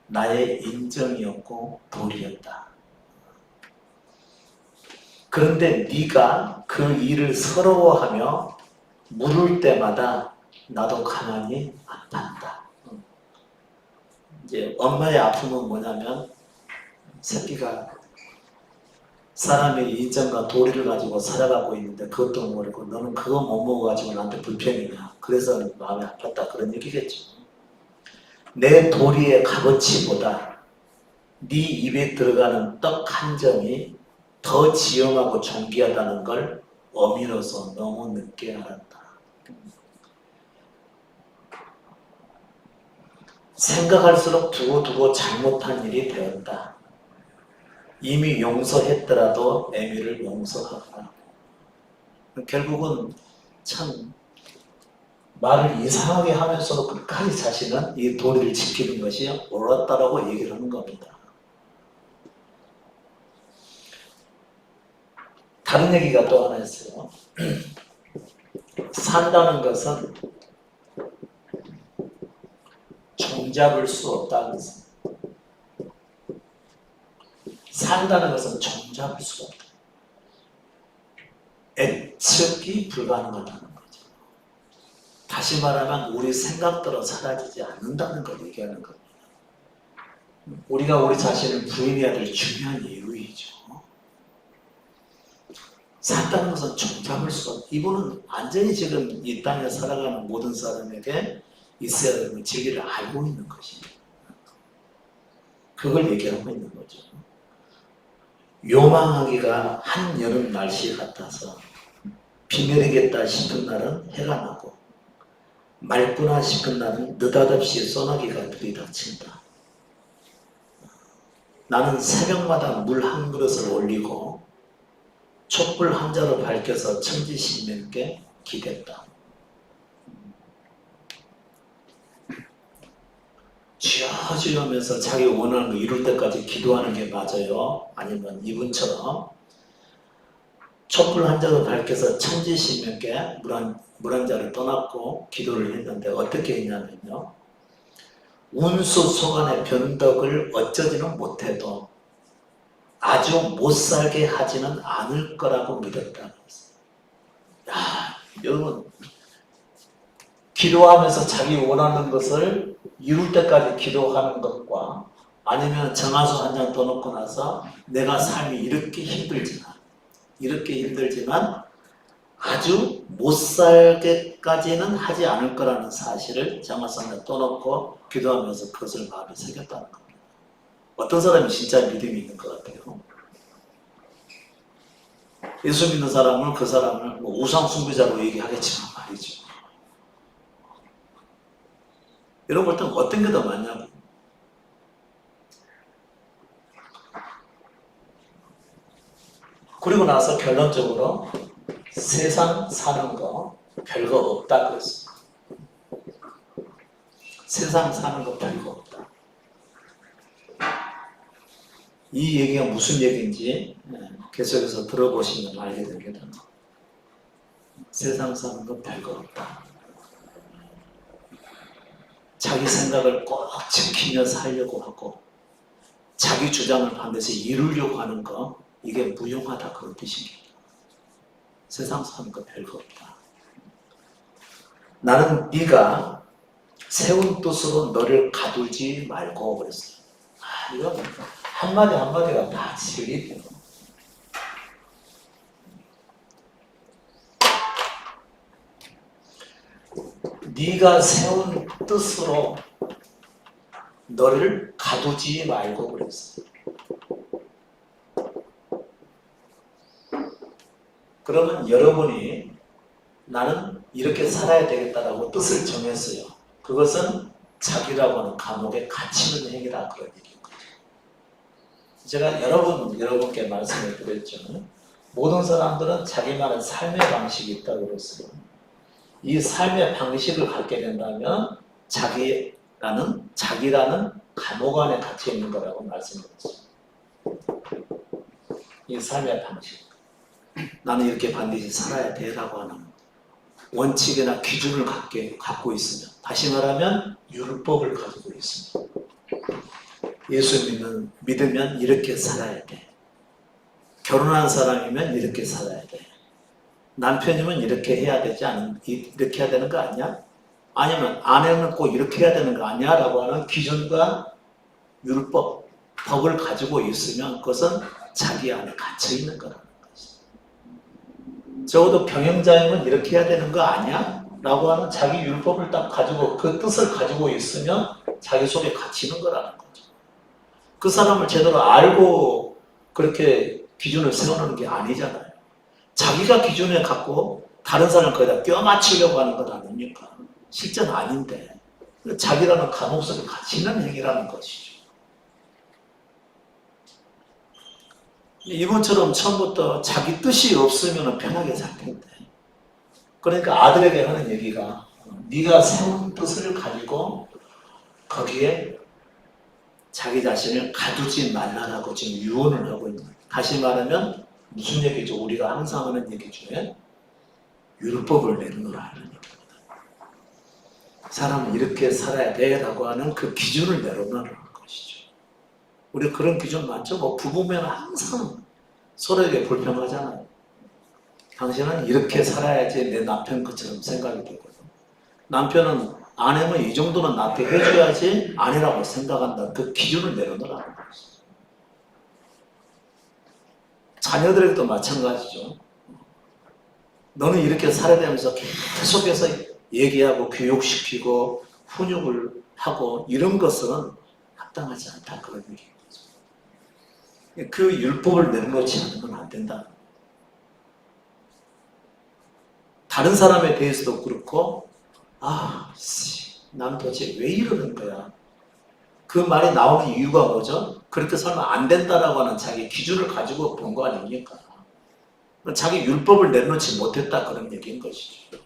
Speaker 1: 나의 인정이었고 도리였다. 그런데 네가 그 일을 서러워하며 물을 때마다 나도 가만히 안 봤다. 이제 엄마의 아픔은 뭐냐면 새끼가 사람의 인정과 도리를 가지고 살아가고 있는데 그것도 모르고 너는 그거 못 먹어가지고 나한테 불평이냐. 그래서 마음이 아팠다. 그런 얘기겠죠. 내 도리의 값어치보다 네 입에 들어가는 떡 한 점이 더 지엄하고 존귀하다는 걸 어미로서 너무 늦게 알았다. 생각할수록 두고두고 잘못한 일이 되었다. 이미 용서했더라도 애미를 용서하라. 결국은 참 말을 이상하게 하면서도 끝까지 자신은 이 도리를 지키는 것이 옳았다라고 얘기를 하는 겁니다. 다른 얘기가 또 하나 있어요. 산다는 것은 종잡을 수 없다는 것입니다. 산다는 것은 종잡을 수가 없다. 예측이 불가능하다는 거죠. 다시 말하면 우리 생각대로 사라지지 않는다는 걸 얘기하는 겁니다. 우리가 우리 자신을 부인해야 될 중요한 이유이죠. 산다는 것은 종잡을 수가 없다. 이분은 완전히 지금 이 땅에 살아가는 모든 사람에게 있어야 되는 진리를 알고 있는 것입니다. 그걸 얘기하고 있는 거죠. 요망하기가 한여름 날씨 같아서 비 내리겠다 싶은 날은 해가 나고 맑구나 싶은 날은 느닷없이 소나기가 들이닥친다. 나는 새벽마다 물 한 그릇을 올리고 촛불 한 자로 밝혀서 천지신명께 기댔다. 주여 하면서 자기 원하는 거 이룰 때까지 기도하는 게 맞아요? 아니면 이분처럼 촛불 한 자로 밝혀서 천지신명께 물 한 자를 떠났고 기도를 했는데 어떻게 했냐면요. 운수 속안의 변덕을 어쩌지는 못해도 아주 못살게 하지는 않을 거라고 믿었다는 것입니다. 야, 여러분 기도하면서 자기 원하는 것을 이룰 때까지 기도하는 것과 아니면 정화수 한 잔 떠놓고 나서 내가 삶이 이렇게 힘들지만 아주 못살게까지는 하지 않을 거라는 사실을 정화수 한 잔 떠놓고 기도하면서 그것을 마음에 새겼다는 겁니다. 어떤 사람이 진짜 믿음이 있는 것 같아요. 예수 믿는 사람은 그 사람을 우상 숭배자로 얘기하겠지만 말이죠. 여러분 볼 때는 어떤 게 더 많냐고. 그리고 나서 결론적으로 세상 사는 거 별거 없다 그랬습니다. 세상 사는 거 별거 없다. 이 얘기가 무슨 얘기인지 계속해서 들어보시면 알게 됩니다. 세상 사는 거 별거 없다. 자기 생각을 꼭 지키며 살려고 하고 자기 주장을 반드시 이루려고 하는 거 이게 무용하다 그런 뜻입니다. 세상 사는 거 별거 없다. 나는 네가 세운 뜻으로 너를 가두지 말고 그랬어요. 이거 한마디 한마디가 다 진리. 네가 세운 뜻으로 너를 가두지 말고 그랬어. 그러면 여러분이 나는 이렇게 살아야 되겠다라고 뜻을 정했어요. 그것은 자기라고 하는 감옥에 갇히는 행위다 그런 얘기인 거죠. 제가 여러분께 말씀을 드렸죠. 모든 사람들은 자기만의 삶의 방식이 있다고 그랬어요. 이 삶의 방식을 갖게 된다면 자기라는 감옥 안에 갇혀 있는 거라고 말씀드렸어요. 이 삶의 방식. 나는 이렇게 반드시 살아야 돼라고 하는 원칙이나 기준을 갖고 있으면, 다시 말하면 율법을 가지고 있으면, 예수 믿으면 이렇게 살아야 돼. 결혼한 사람이면 이렇게 살아야 돼. 남편이면 이렇게 해야 되지 이렇게 해야 되는 거 아니야? 아니면 아내는 꼭 이렇게 해야 되는 거 아니야? 라고 하는 기준과 율법, 법을 가지고 있으면 그것은 자기 안에 갇혀 있는 거라는 것이죠. 적어도 병행자이면 이렇게 해야 되는 거 아니야? 라고 하는 자기 율법을 딱 가지고 그 뜻을 가지고 있으면 자기 속에 갇히는 거라는 거죠. 그 사람을 제대로 알고 그렇게 기준을 세우는 게 아니잖아요. 자기가 기준을 갖고 다른 사람을 거기다 껴맞추려고 하는 건 아닙니까? 실제는 아닌데 자기라는 감옥 속에 갇히는 행위라는 것이죠. 이분처럼 처음부터 자기 뜻이 없으면 편하게 살 텐데, 그러니까 아들에게 하는 얘기가 네가 세운 뜻을 가지고 거기에 자기 자신을 가두지 말라라고 지금 유언을 하고 있는 거예요. 다시 말하면 무슨 얘기죠? 우리가 항상 하는 얘기 중에 율법을 내놓으라 하는 얘기입니다. 사람은 이렇게 살아야 돼라고 하는 그 기준을 내놓으라는 것이죠. 우리 그런 기준 많죠? 뭐 부부면 항상 서로에게 불평하잖아요. 당신은 이렇게 살아야지 내 남편 것처럼 생각이 되거든. 남편은 아내면 이 정도는 나한테 해줘야지 아니라고 생각한다. 그 기준을 내려놓으라는 것이죠. 자녀들에게도 마찬가지죠. 너는 이렇게 살아야 되면서 계속해서 얘기하고 교육시키고 훈육을 하고 이런 것은 합당하지 않다. 그런 얘기인 거죠. 그 율법을 내놓지 않으면 안 된다. 다른 사람에 대해서도 그렇고 난 도대체 왜 이러는 거야? 그 말이 나오는 이유가 뭐죠? 그렇게 살면 안 된다라고 하는 자기 기준을 가지고 본 거 아닙니까? 자기 율법을 내놓지 못했다 그런 얘기인 것이죠.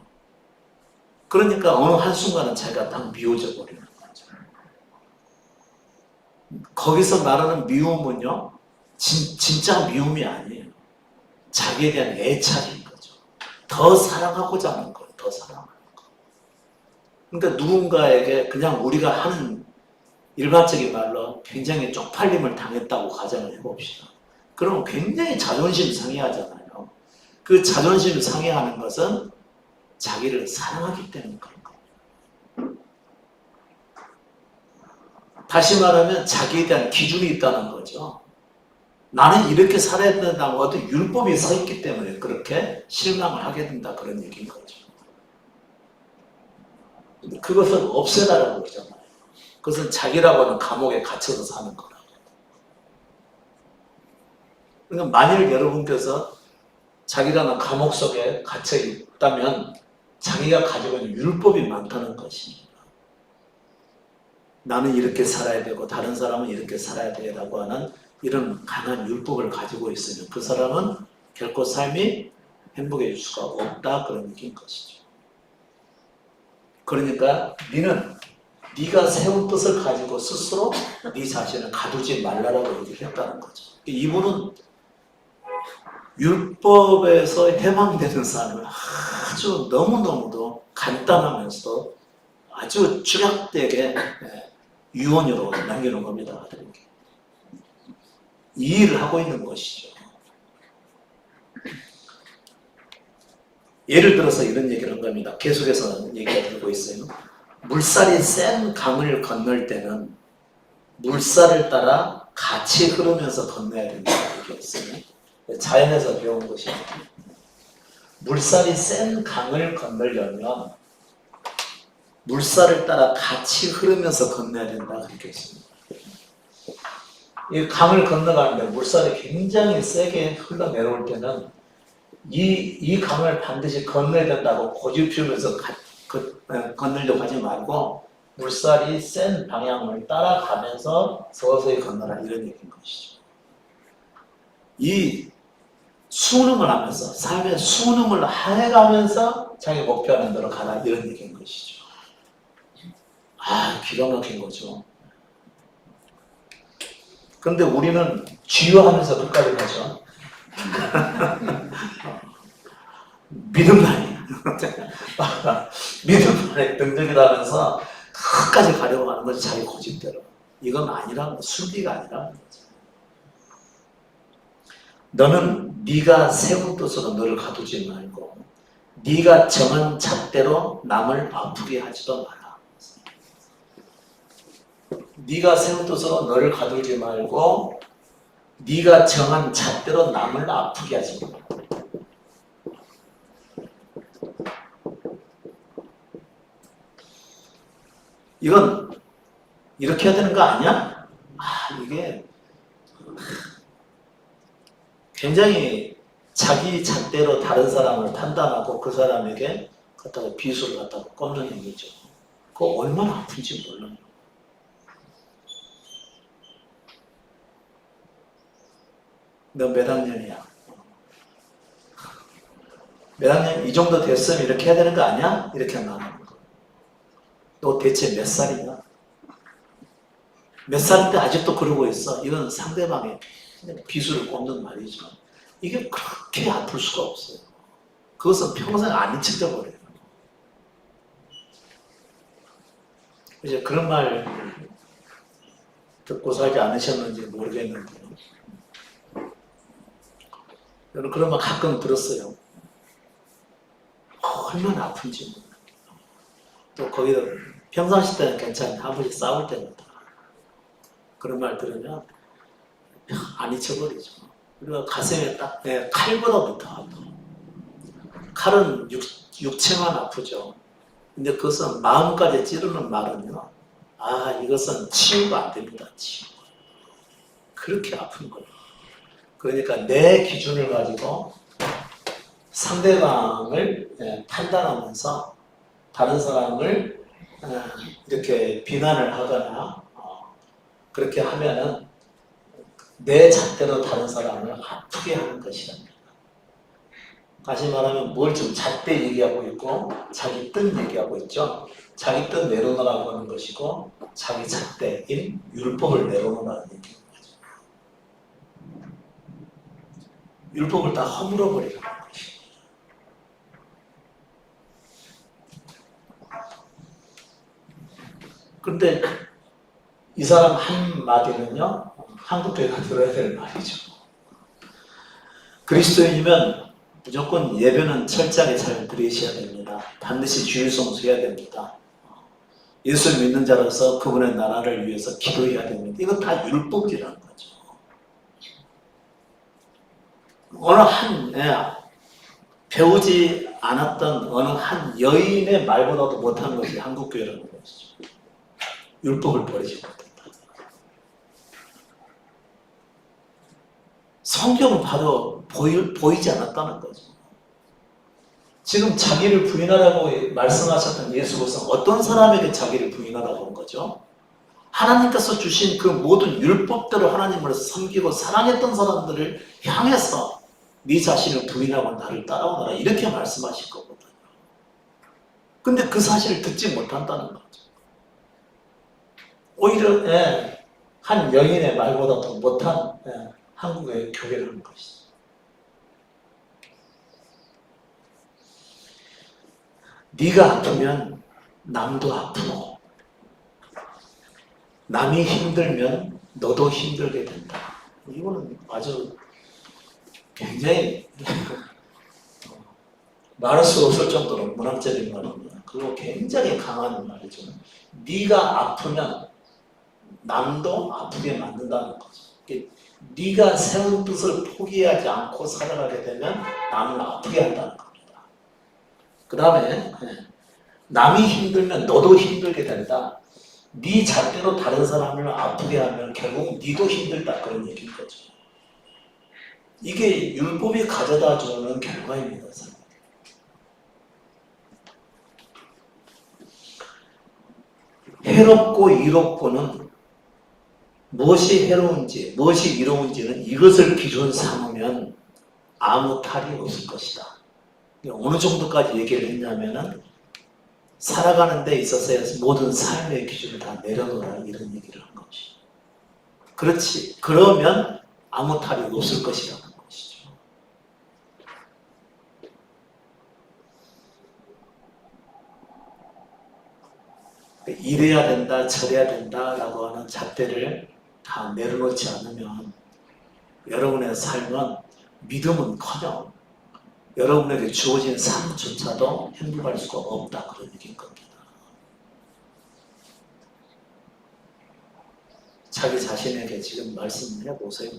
Speaker 1: 그러니까 어느 한순간은 자기가 딱 미워져 버리는 거죠. 거기서 말하는 미움은요, 진짜 미움이 아니에요. 자기에 대한 애착인 거죠. 더 사랑하고자 하는 거예요. 더 사랑하는 거. 그러니까 누군가에게 그냥 우리가 하는 일반적인 말로 굉장히 쪽팔림을 당했다고 가정을 해봅시다. 그러면 굉장히 자존심 상해하잖아요. 그 자존심 상해하는 것은 자기를 사랑하기 때문에 그런 겁니다. 다시 말하면 자기에 대한 기준이 있다는 거죠. 나는 이렇게 살아야 된다고 해도 율법이 서 있기 때문에 그렇게 실망을 하게 된다 그런 얘기인 거죠. 그것을 없애라라고 그러잖아요. 그것은 자기라고 하는 감옥에 갇혀서 사는 거라고. 그러니까 만일 여러분께서 자기라는 감옥 속에 갇혀 있다면 자기가 가지고 있는 율법이 많다는 것입니다. 나는 이렇게 살아야 되고 다른 사람은 이렇게 살아야 되라고 하는 이런 강한 율법을 가지고 있으면 그 사람은 결코 삶이 행복해질 수가 없다 그런 얘기인 것이죠. 그러니까 네가 세운 뜻을 가지고 스스로 네 자신을 가두지 말라라고 얘기를 했다는 거죠. 이분은 율법에서 해방되는 삶을 아주 너무너무도 간단하면서도 아주 축약되게 유언으로 남겨놓은 겁니다. 이 일을 하고 있는 것이죠. 예를 들어서 이런 얘기를 한 겁니다. 계속해서 얘기가 들고 있어요. 물살이 센 강을 건널 때는 물살을 따라 같이 흐르면서 건너야 된다 이렇게 했어요. 자연에서 배운 것이 물살이 센 강을 건너려면 물살을 따라 같이 흐르면서 건너야 된다 그렇게 했습니다. 이 강을 건너가는데 물살이 굉장히 세게 흘러내려올 때는 이 강을 반드시 건너야 된다고 고집 피우면서 건너려고 하지 말고 물살이 센 방향을 따라가면서 서서히 건너라 이런 얘기인 것이죠. 이 수능을 하면서 삶의 수능을 해가면서 자기 목표하는 대로 가라 이런 얘기인 것이죠. 기가 막힌 거죠. 그런데 우리는 쥐어하면서 끝까지 가죠. 믿음만이 믿음만이 등등이라면서 끝까지 가려고 하는 거지 자기 고집대로. 이건 아니라는 순리가 아니라는 거죠. 너는 네가 세운 뜻으로 너를 가두지 말고 네가 정한 잣대로 남을 아프게 하지도 마라. 네가 세운 뜻으로 너를 가두지 말고 네가 정한 잣대로 남을 아프게 하지 마라. 이건 이렇게 해야 되는 거 아니야? 이게 굉장히 자기 잣대로 다른 사람을 판단하고 그 사람에게 갖다가 비수를 갖다가 꼽는 얘기죠. 그거 얼마나 아픈지 몰라요. 너 몇 학년이야? 몇 학년 이 정도 됐으면 이렇게 해야 되는 거 아니야? 이렇게 말하는 거. 너 대체 몇 살이야? 몇 살인데 아직도 그러고 있어? 이건 상대방의 비수를 꼽는 말이죠. 이게 그렇게 아플 수가 없어요. 그것은 평생 안 잊혀져 버려요. 이제 그런 말 듣고 살지 않으셨는지 모르겠는데요. 저는 그런 말 가끔 들었어요. 얼마나 아픈지 몰라요. 또 거기다 평상시 때는 괜찮은데 한 번씩 싸울 때마다 그런 말 들으면 안 잊혀버리죠. 그리고 가슴에 딱 칼보다 더 아파. 칼은 육체만 아프죠. 근데 그것은 마음까지 찌르는 말은요. 이것은 치유가 안 됩니다. 치유. 그렇게 아픈 거예요. 그러니까 내 기준을 가지고 상대방을 판단하면서 다른 사람을 이렇게 비난을 하거나 그렇게 하면은 내 잣대로 다른 사람을 아프게 하는 것이랍니다. 다시 말하면 뭘 지금 잣대 얘기하고 있고 자기 뜻 얘기하고 있죠. 자기 뜻 내려놓으라고 하는 것이고 자기 잣대인 율법을 내려놓으라는 얘기인 거죠. 율법을 다 허물어버리라는 것이죠. 그런데 이 사람 한마디는요. 한국교회가 들어야 될 말이죠. 그리스도인이면 무조건 예배는 철저하게 잘 드리셔야 됩니다. 반드시 주일 성수해야 됩니다. 예수를 믿는 자로서 그분의 나라를 위해서 기도해야 됩니다. 이건 다 율법이라는 거죠. 어느 한 배우지 않았던 어느 한 여인의 말보다도 못한 것이 한국교회라는 것이죠. 율법을 버리지 못한다. 성경을 봐도 보이지 않았다는 거죠. 지금 자기를 부인하라고 말씀하셨던 예수께서 어떤 사람에게 자기를 부인하라고 한 거죠? 하나님께서 주신 그 모든 율법대로 하나님을 섬기고 사랑했던 사람들을 향해서 네 자신을 부인하고 나를 따라오너라 이렇게 말씀하실 거거든요. 근데 그 사실을 듣지 못한다는 거죠. 오히려 한 여인의 말보다 더 못한 한국의 교회라는 것이죠. 네가 아프면 남도 아프고 남이 힘들면 너도 힘들게 된다. 이거는 아주 굉장히 말할 수 없을 정도로 문학적인 말입니다. 그리고 굉장히 강한 말이죠. 네가 아프면 남도 아프게 만든다는 거죠. 네가 세운 뜻을 포기하지 않고 살아가게 되면 남을 아프게 한다는 겁니다. 그 다음에 남이 힘들면 너도 힘들게 된다. 네 잣대로 다른 사람을 아프게 하면 결국 네도 힘들다, 그런 얘기인 거죠. 이게 율법이 가져다 주는 결과입니다. 해롭고 이롭고는 무엇이 해로운지 무엇이 이로운지는 이것을 기준 삼으면 아무 탈이 없을 것이다. 어느 정도까지 얘기를 했냐면은 살아가는 데 있어서 모든 삶의 기준을 다 내려놓으라, 이런 얘기를 한 것이죠. 그렇지. 그러면 아무 탈이 없을 것이라는 것이죠. 이래야 된다, 저래야 된다라고 하는 잣대를 다 내려놓지 않으면 여러분의 삶은 믿음은커녕 여러분에게 주어진 삶조차도 행복할 수가 없다, 그런 얘기인 겁니다. 자기 자신에게 지금 말씀해 보세요.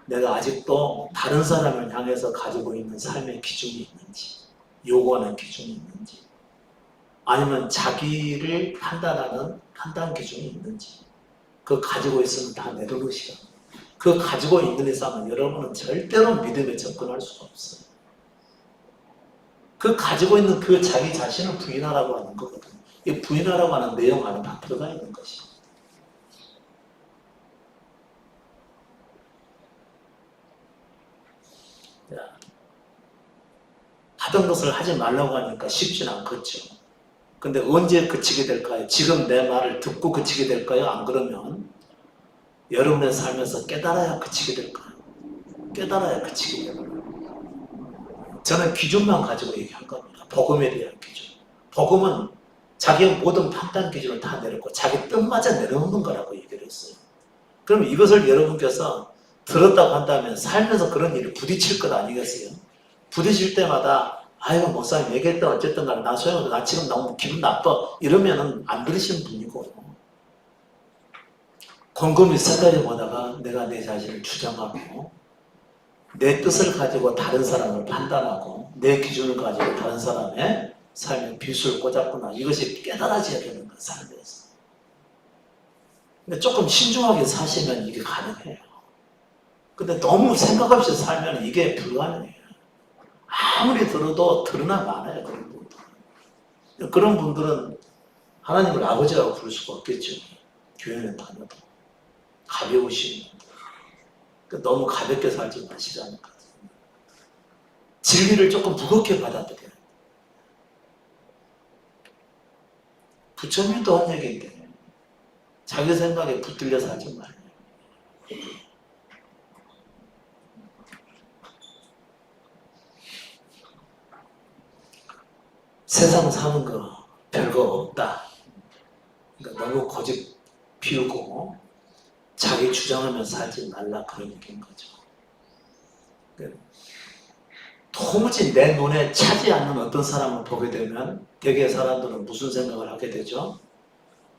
Speaker 1: 내가 아직도 다른 사람을 향해서 가지고 있는 삶의 기준이 있는지, 요구하는 기준이 있는지, 아니면 자기를 판단하는 판단 기준이 있는지, 그거 가지고 있으면 다 내려놓으시라. 그거 가지고 있는 이상은 여러분은 절대로 믿음에 접근할 수가 없어요. 그 가지고 있는 그 자기 자신을 부인하라고 하는 거거든요. 이 부인하라고 하는 내용 안에 다 들어가 있는 것이에요. 하던 것을 하지 말라고 하니까 쉽진 않겠죠. 근데 언제 그치게 될까요? 지금 내 말을 듣고 그치게 될까요? 안 그러면 여러분의 삶에서 깨달아야 그치게 될까요? 깨달아야 그치게 될까요? 저는 기준만 가지고 얘기한 겁니다. 복음에 대한 기준. 복음은 자기의 모든 판단 기준을 다 내렸고 자기 뜻마저 내려놓는 거라고 얘기를 했어요. 그럼 이것을 여러분께서 들었다고 한다면 살면서 그런 일을 부딪힐 것 아니겠어요? 부딪힐 때마다 아이고 목사님 얘기했던 어쨌든 간에 나 소용없어, 나 지금 너무 기분 나빠, 이러면은 안 들으시는 분이고, 곰곰이 생각해 보다가 내가 내 자신을 주장하고 내 뜻을 가지고 다른 사람을 판단하고 내 기준을 가지고 다른 사람의 삶에 빗을 꽂았구나, 이것이 깨달아져야 되는 거예요, 삶에서. 근데 조금 신중하게 사시면 이게 가능해요. 근데 너무 생각 없이 살면 이게 불가능해요. 아무리 들어도 들으나 마나요, 그런 분들. 그런 분들은 하나님을 아버지라고 부를 수가 없겠죠. 교회는 다녀도. 가벼우신 분들. 너무 가볍게 살지 마시라는 거죠. 진리를 조금 무겁게 받아들여요. 부처님도 한 얘기인데 자기 생각에 붙들려서 하지 말아요. 세상 사는 거 별거 없다. 그러니까 너무 고집 피우고 자기 주장하며 살지 말라, 그런 얘기인 거죠. 도무지 내 눈에 차지 않는 어떤 사람을 보게 되면 대개 사람들은 무슨 생각을 하게 되죠?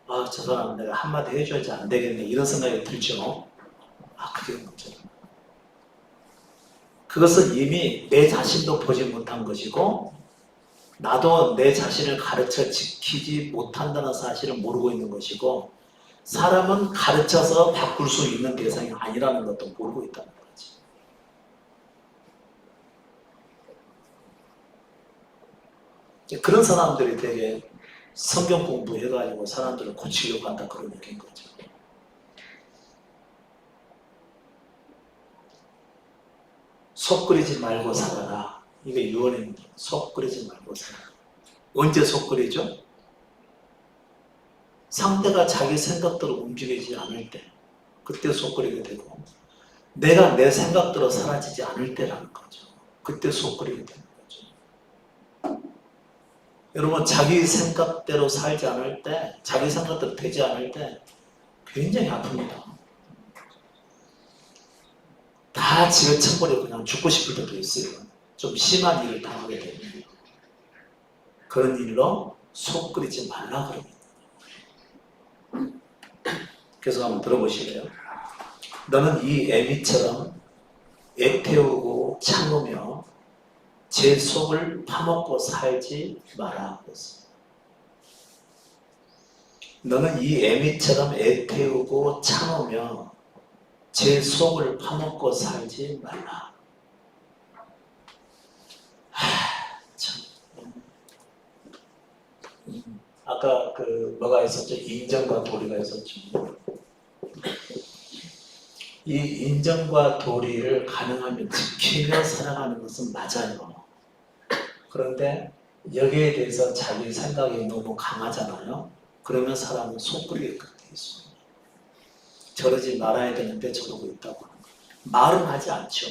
Speaker 1: 아, 저 사람 내가 한마디 해줘야지 안 되겠네, 이런 생각이 들죠. 아, 그게 문제다. 그것은 이미 내 자신도 보지 못한 것이고 나도 내 자신을 가르쳐 지키지 못한다는 사실을 모르고 있는 것이고, 사람은 가르쳐서 바꿀 수 있는 대상이 아니라는 것도 모르고 있다는 거지. 그런 사람들이 되게 성경 공부해가지고 사람들을 고치려고 한다, 그런 얘기인 거죠. 속 끓이지 말고 살아라. 이게 유언입니다. 속 끓이지 말고 살아라. 언제 속 끓이죠? 상대가 자기 생각대로 움직이지 않을 때, 그때 속 끓이게 되고, 내가 내 생각대로 사라지지 않을 때라는 거죠. 그때 속 끓이게 되는 거죠. 여러분, 자기 생각대로 살지 않을 때, 자기 생각대로 되지 않을 때 굉장히 아픕니다. 다 지어쳐버리고 그냥 죽고 싶을 때도 있어요. 좀 심한 일을 당하게 되면. 그런 일로 속 끓이지 말라 그럽니다. 계속 한번 들어보실래요? 너는 이 애미처럼 애태우고 참으며 제 속을 파먹고 살지 마라. 너는 이 애미처럼 애태우고 참으며 제 속을 파먹고 살지 말라. 참. 아까 뭐가 있었죠? 인정과 도리가 있었죠. 이 인정과 도리를 가능하면 지키며 살아가는 것은 맞아요. 그런데 여기에 대해서 자기 생각이 너무 강하잖아요. 그러면 사람은 속 끓이게 돼 있어요. 저러지 말아야 되는데 저러고 있다고 하는 거예요. 말은 하지 않죠.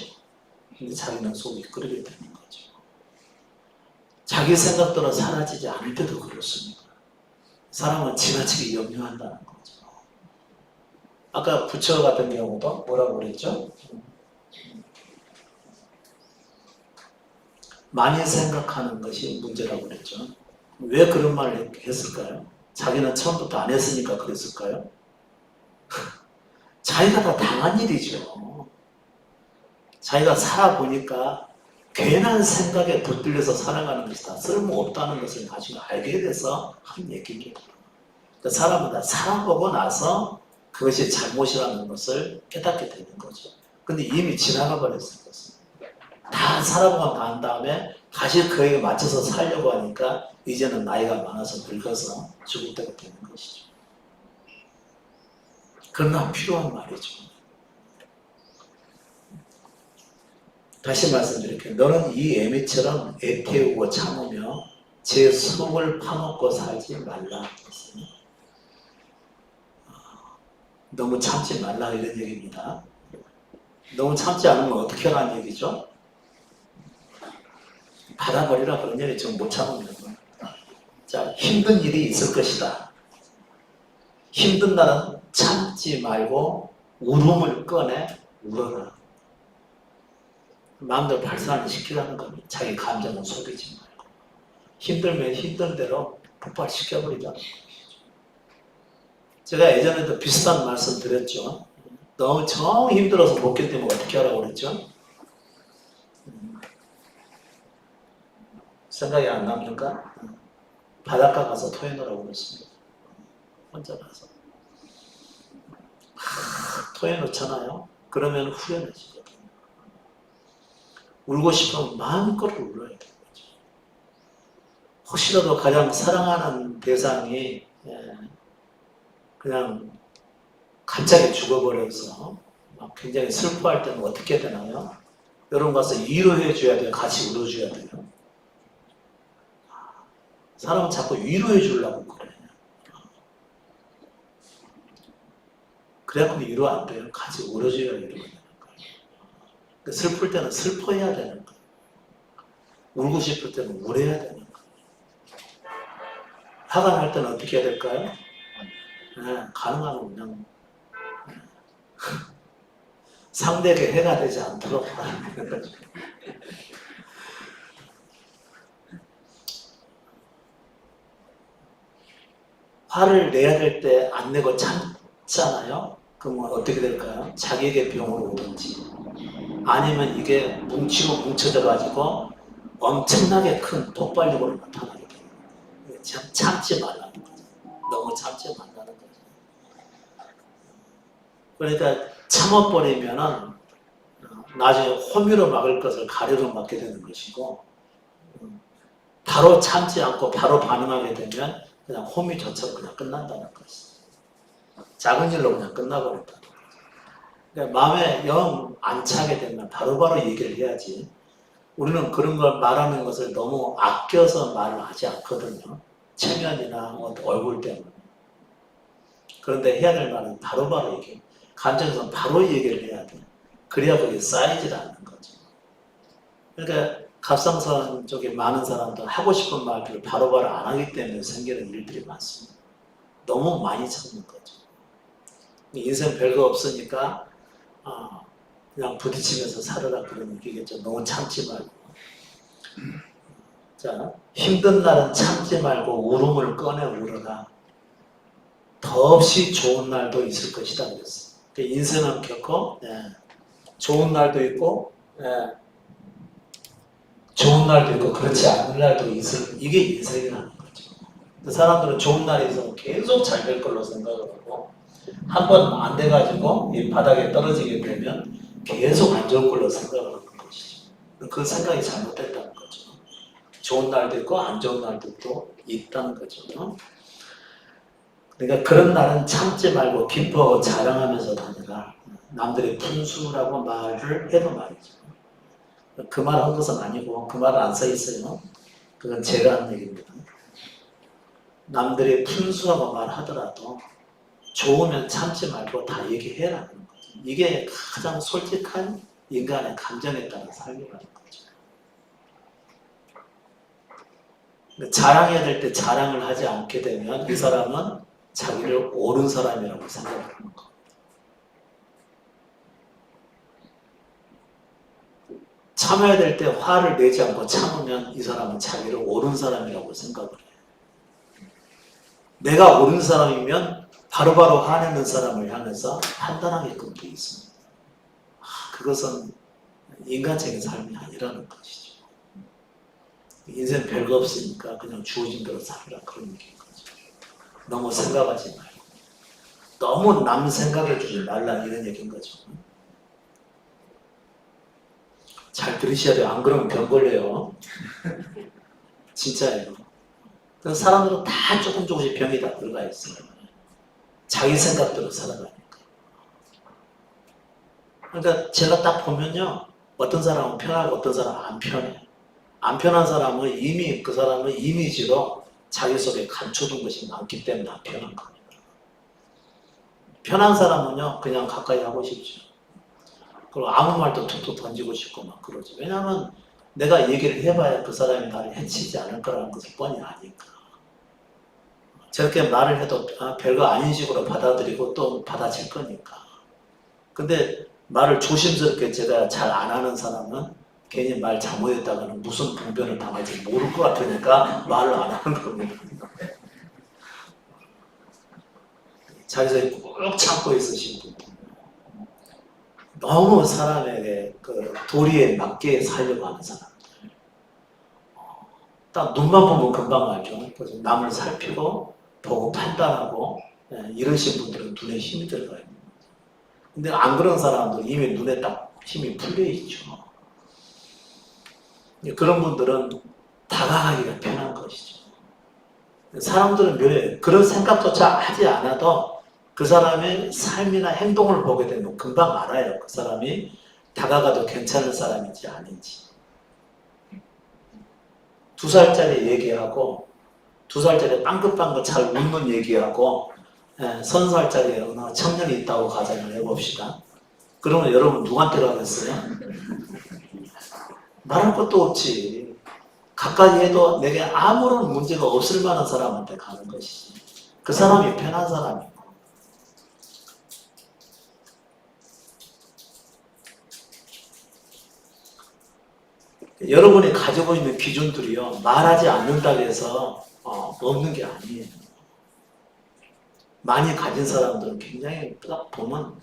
Speaker 1: 근데 자기는 속이 끓이게 되는 거죠. 자기 생각대로 사라지지 않을 때도 그렇습니다. 사람은 지나치게 염려한다는 거죠. 아까 부처 같은 경우도 뭐라고 그랬죠? 많이 생각하는 것이 문제라고 그랬죠. 왜 그런 말을 했을까요? 자기는 처음부터 안 했으니까 그랬을까요? 자기가 다 당한 일이죠. 자기가 살아보니까 괜한 생각에 붙들려서 살아가는 것이 다 쓸모없다는 것을 나중에 알게 돼서 한 얘기입니다. 그러니까 사람은 다 살아보고 나서 그것이 잘못이라는 것을 깨닫게 되는 거죠. 근데 이미 지나가 버렸을 것입니다. 다 살아보고 난 다음에 다시 그에게 맞춰서 살려고 하니까 이제는 나이가 많아서 늙어서 죽을 때가 되는 것이죠. 그러나 필요한 말이죠. 다시 말씀드릴게요. 너는 이 애미처럼 애태우고 참으며 제 속을 파먹고 살지 말라. 너무 참지 말라 이런 얘기입니다. 너무 참지 않으면 어떻게 하라는 얘기죠? 받아버리라 그런 얘기죠. 못 참으면. 자, 힘든 일이 있을 것이다. 힘든 날은 참지 말고 울음을 꺼내 울어라. 마음대로 발산을 시키라는 겁니다. 자기 감정은 속이지 말고. 힘들면 힘든 대로 폭발시켜버리자는 것이죠. 제가 예전에도 비슷한 말씀 드렸죠. 너무 정 힘들어서 못 견디면 어떻게 하라고 그랬죠? 생각이 안 납니까? 바닷가 가서 토해놓으라고 그랬습니다. 혼자 가서. 토해놓잖아요. 그러면 후련해지거든요. 울고 싶으면 마음껏 울어야 되는 거죠. 혹시라도 가장 사랑하는 대상이 그냥 갑자기 죽어버려서 막 굉장히 슬퍼할 때는 어떻게 되나요? 여러분 가서 위로해 줘야 돼요? 같이 울어줘야 돼요? 사람은 자꾸 위로해 주려고 그래. 그래갖고 위로 안 돼요. 같이 울어줘야 위로가 되는 거예요. 슬플 때는 슬퍼해야 되는 거예요. 울고 싶을 때는 울어야 되는 거예요. 화가 날 때는 어떻게 해야 될까요? 가능하면 그냥 상대에게 해가 되지 않도록 하는 거죠. 화를 내야 될 때 안 내고 참잖아요. 그러면 어떻게 될까요? 자기에게 병을 오든지 아니면 이게 뭉치고 뭉쳐져 가지고 엄청나게 큰 폭발력으로 나타나게 돼요. 참지 말라는 거죠. 너무 참지 말라는 거죠. 그러니까 참아버리면은 나중에 호미로 막을 것을 가래로 막게 되는 것이고, 바로 참지 않고 바로 반응하게 되면 그냥 호미조차도 그냥 끝난다는 것이죠. 작은 일로 그냥 끝나버린다는 거죠. 그러니까 마음에 영 안 차게 되면 바로바로 얘기를 해야지. 우리는 그런 걸 말하는 것을 너무 아껴서 말을 하지 않거든요. 체면이나 얼굴 때문에. 그런데 해야 될 말은 바로바로 얘기해. 감정에서는 바로 얘기를 해야 돼. 그래야 그게 쌓이질 않는 거죠. 그러니까 갑상선 쪽에 많은 사람들은 하고 싶은 말들을 바로바로 안 하기 때문에 생기는 일들이 많습니다. 너무 많이 참는 거죠. 인생 별거 없으니까 그냥 부딪히면서 살아라 그런 얘기겠죠. 너무 참지 말고. 자, 힘든 날은 참지 말고 울음을 꺼내 울어라. 더 더없이 좋은 날도 있을 것이다 그랬어요. 인생은 결코 좋은 날도 있고 좋은 날도 있고 그렇지 않은 날도 있을, 이게 인생이라는 거죠. 사람들은 좋은 날이 있으면 계속 잘 될 걸로 생각을 하고 한 번 안 돼가지고 이 바닥에 떨어지게 되면 계속 안 좋을 걸로 생각을 하는 것이죠. 그 생각이 잘못됐다는 거죠. 좋은 날도 있고 안 좋은 날도 또 있다는 거죠. 그러니까 그런 날은 참지 말고 기뻐하고 자랑하면서 다니라. 남들이 분수라고 말을 해도 말이죠. 그 말 한 것은 아니고 그 말 안 써 있어요. 그건 제가 한 얘기입니다. 남들이 분수라고 말하더라도 좋으면 참지 말고 다 얘기해라는 거죠. 이게 가장 솔직한 인간의 감정에 따른 삶이라는 거죠. 자랑해야 될 때 자랑을 하지 않게 되면 이 사람은 자기를 옳은 사람이라고 생각하는 겁니다. 참아야 될 때 화를 내지 않고 참으면 이 사람은 자기를 옳은 사람이라고 생각을 해요. 내가 옳은 사람이면 바로바로 화내는 사람을 향해서 판단하게끔 돼 있습니다. 그것은 인간적인 삶이 아니라는 것이죠. 인생 별거 없으니까 그냥 주어진 대로 살아라, 그런 얘기인 거죠. 너무 생각하지 말고 너무 남 생각해 주지 말라, 이런 얘기인 거죠. 잘 들으셔야 돼요. 안 그러면 병 걸려요. 진짜예요. 그래서 사람들은 다 조금씩 병이 다 들어가 있어요. 자기 생각대로 살아가니까. 그러니까 제가 딱 보면요, 어떤 사람은 편하고 어떤 사람은 안 편해. 안 편한 사람은 이미 그 사람의 이미지로 자기 속에 감춰둔 것이 많기 때문에 안 편한 겁니다. 편한 사람은요, 그냥 가까이 하고 싶죠. 그리고 아무 말도 툭툭 던지고 싶고 막 그러죠. 왜냐하면 내가 얘기를 해봐야 그 사람이 나를 해치지 않을 거라는 것을 뻔히 아니까. 저렇게 말을 해도 별거 아닌 식으로 받아들이고 또 받아칠 거니까. 근데 말을 조심스럽게 제가 잘 안 하는 사람은 괜히 말 잘못했다가는 무슨 분변을 당할지 모를 것 같으니까 말을 안 하는 겁니다. 자기서 꾹 참고 있으신 분. 너무 사람에게 그 도리에 맞게 살려고 하는 사람들. 딱 눈만 보면 금방 알죠. 그래서 남을 살피고 보고 판단하고 이러신 분들은 눈에 힘이 들어가요. 근데 안 그런 사람들은 이미 눈에 딱 힘이 풀려 있죠. 그런 분들은 다가가기가 편한 것이죠. 사람들은 묘해요. 그런 생각조차 하지 않아도 그 사람의 삶이나 행동을 보게 되면 금방 알아요. 그 사람이 다가가도 괜찮은 사람인지 아닌지. 2살짜리 얘기하고 2살짜리 빵긋빵긋 잘 웃는 얘기하고 30살짜리 어느 청년이 있다고 가정을 해봅시다. 그러면 여러분 누구한테 가겠어요? 말할 것도 없지. 가까이 해도 내게 아무런 문제가 없을 만한 사람한테 가는 것이지. 그 사람이 편한 사람이고. 여러분이 가지고 있는 기준들이요, 말하지 않는다고 해서 없는 게 아니에요. 많이 가진 사람들은 굉장히 딱 보면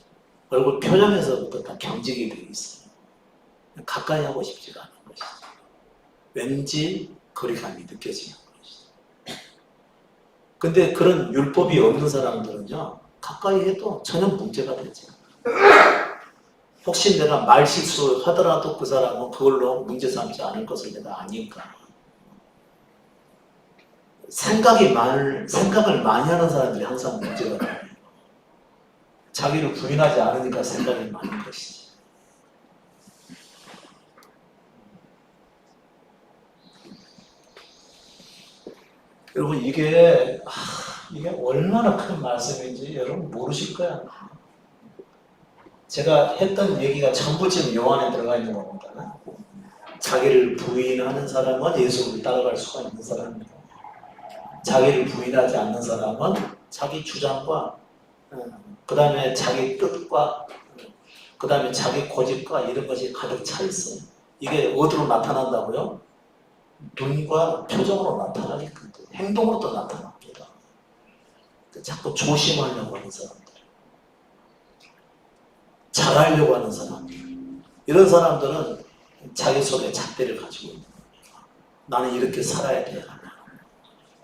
Speaker 1: 얼굴 표정에서부터 다 경직이 되어 있어요. 가까이 하고 싶지가 않은 것이죠. 왠지 거리감이 느껴지는 것이죠. 근데 그런 율법이 없는 사람들은요, 가까이 해도 전혀 문제가 되지 않아요. 혹시 내가 말 실수하더라도 그 사람은 그걸로 문제 삼지 않을 것을 내가 아니까. 생각을 많이 하는 사람들이 항상 문제가 돼요. 자기를 부인하지 않으니까 생각이 많은 것이지. 여러분 이게 얼마나 큰 말씀인지 여러분 모르실 거야. 제가 했던 얘기가 전부 지금 요한에 들어가 있는 겁니다. 자기를 부인하는 사람은 예수를 따라갈 수가 있는 사람입니다. 자기를 부인하지 않는 사람은 자기 주장과 그 다음에 자기 뜻과 그 다음에 자기 고집과 이런 것이 가득 차 있어요. 이게 어디로 나타난다고요? 눈과 표정으로 나타나게끔 행동으로도 나타납니다. 자꾸 조심하려고 하는 사람들, 잘하려고 하는 사람들, 이런 사람들은 자기 속에 잣대를 가지고 있는 거예요. 나는 이렇게 살아야 돼.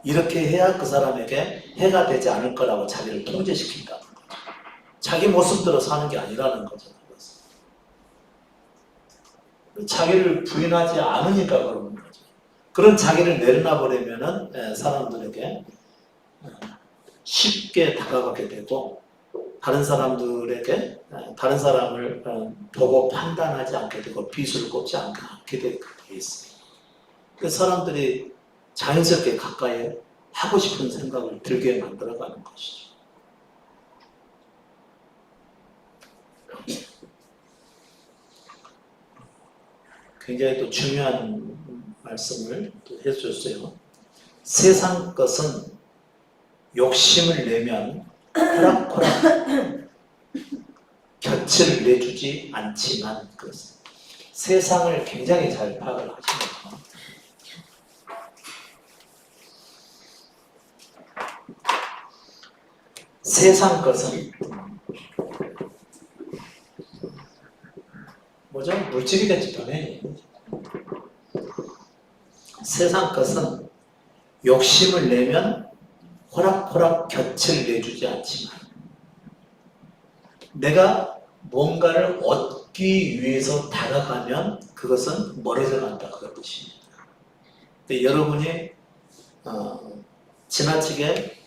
Speaker 1: 이렇게 해야 그 사람에게 해가 되지 않을 거라고 자기를 통제시킨다. 자기 모습대로 사는 게 아니라는 거죠. 자기를 부인하지 않으니까 그러는 거죠. 그런 자기를 내려놔버리면은 사람들에게 쉽게 다가가게 되고, 다른 사람들에게 다른 사람을 보고 판단하지 않게 되고 비수를 꼽지 않게 되게 있어요. 그 사람들이 자연스럽게 가까이 하고 싶은 생각을 들게 만들어가는 것이죠. 굉장히 또 중요한 말씀을 또 해주셨어요. 세상 것은 욕심을 내면 호락호락 곁을 내주지 않지만, 세상을 굉장히 잘 파악을 하시면서 세상 것은 뭐죠? 물질이겠지, 당연히. 세상 것은 욕심을 내면 호락호락 곁을 내주지 않지만, 내가 뭔가를 얻기 위해서 다가가면 그것은 멀어져 간다, 그런 뜻입니다. 근데 여러분이 지나치게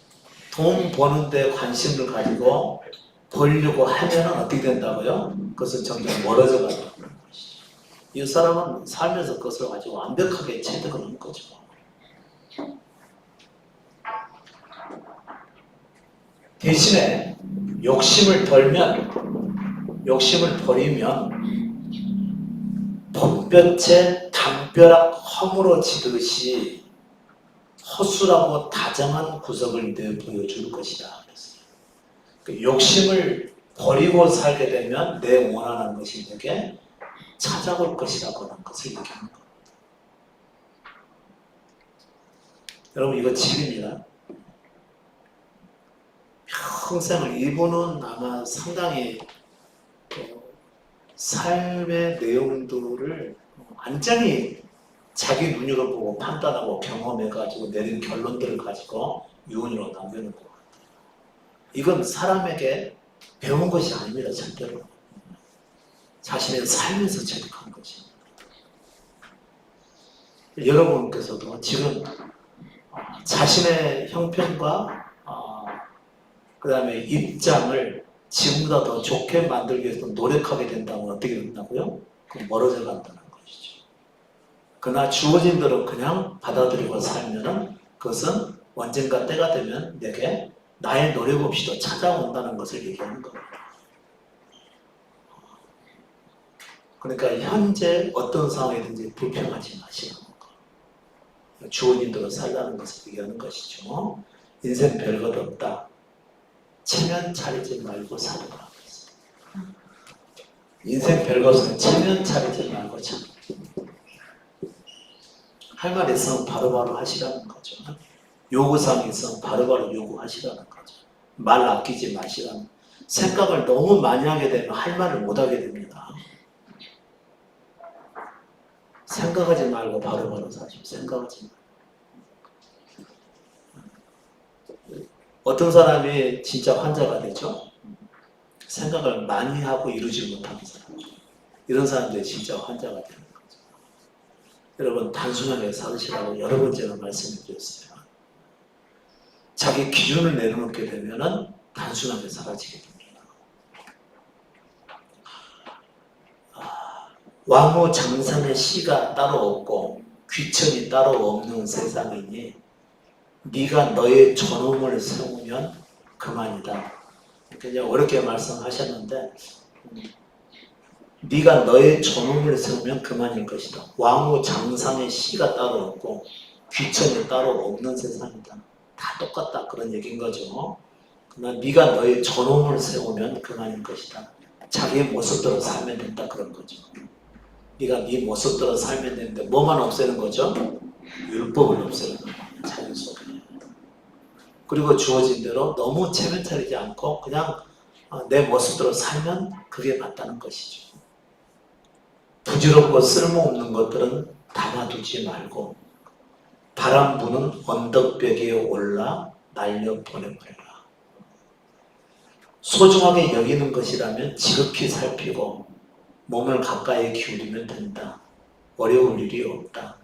Speaker 1: 돈 버는 데 관심을 가지고 벌려고 하면 어떻게 된다고요? 그것은 점점 멀어져 간다는 것이죠. 이 사람은 살면서 그것을 가지고 완벽하게 체득을 하는 거죠. 대신에 욕심을 버리면 봄볕에 담벼락 허물어지듯이 허술하고 다정한 구석을 내보여줄 것이다. 그 욕심을 버리고 살게 되면 내 원하는 것이 내게 찾아올 것이라고 하는 것을 얘기하는 겁니다. 여러분, 이거 진리입니다. 평생을, 이분은 아마 상당히 삶의 내용들을 완전히 자기 눈으로 보고 판단하고 경험해가지고 내린 결론들을 가지고 유언으로 남겨놓은 것 같아요. 이건 사람에게 배운 것이 아닙니다, 절대로. 자신의 삶에서 체득한 것입니다. 여러분께서도 지금 자신의 형편과 그 다음에 입장을 지금보다 더 좋게 만들기 위해서 노력하게 된다면 어떻게 된다고요? 그럼 멀어져 간다는 것이죠. 그러나 주어진 대로 그냥 받아들이고 살면은 그것은 언젠가 때가 되면 내게 나의 노력 없이도 찾아온다는 것을 얘기하는 겁니다. 그러니까 현재 어떤 상황이든지 불평하지 마시는 거. 주어진 대로 살라는 것을 얘기하는 것이죠. 인생 별것 없다. 체면 차리지 말고 살아라. 인생 별것은 체면 차리지 말고 참. 할 말 있으면 바로바로 하시라는 거죠. 요구사항이 있으면 바로바로 요구하시라는 거죠. 말 아끼지 마시라는. 생각을 너무 많이 하게 되면 할 말을 못 하게 됩니다. 생각하지 말고 바로바로 사십시오. 생각하지 말고. 어떤 사람이 진짜 환자가 되죠? 생각을 많이 하고 이루지 못하는 사람. 이런 사람들이 진짜 환자가 되는 거죠. 여러분, 단순하게 살으시라고 여러 번 제가 말씀을 드렸어요. 자기 기준을 내려놓게 되면은 단순하게 사라지게 됩니다. 왕후장상의 씨가 따로 없고 귀천이 따로 없는 세상이니 네가 너의 존엄을 세우면 그만이다. 그냥 어렵게 말씀하셨는데, 네가 너의 존엄을 세우면 그만인 것이다. 왕후장상의 씨가 따로 없고 귀천이 따로 없는 세상이다. 다 똑같다, 그런 얘기인 거죠. 그러나 네가 너의 존엄을 세우면 그만인 것이다. 자기의 모습대로 살면 된다, 그런 거죠. 네가 네 모습대로 살면 되는데 뭐만 없애는 거죠? 율법을 없애는 거예요. 자기 속에. 그리고 주어진 대로 너무 체면 차리지 않고 그냥 내 모습대로 살면 그게 맞다는 것이죠. 부질없고 쓸모없는 것들은 담아두지 말고 바람 부는 언덕벽에 올라 날려보내버려라. 소중하게 여기는 것이라면 지극히 살피고 몸을 가까이 기울이면 된다. 어려울 일이 없다.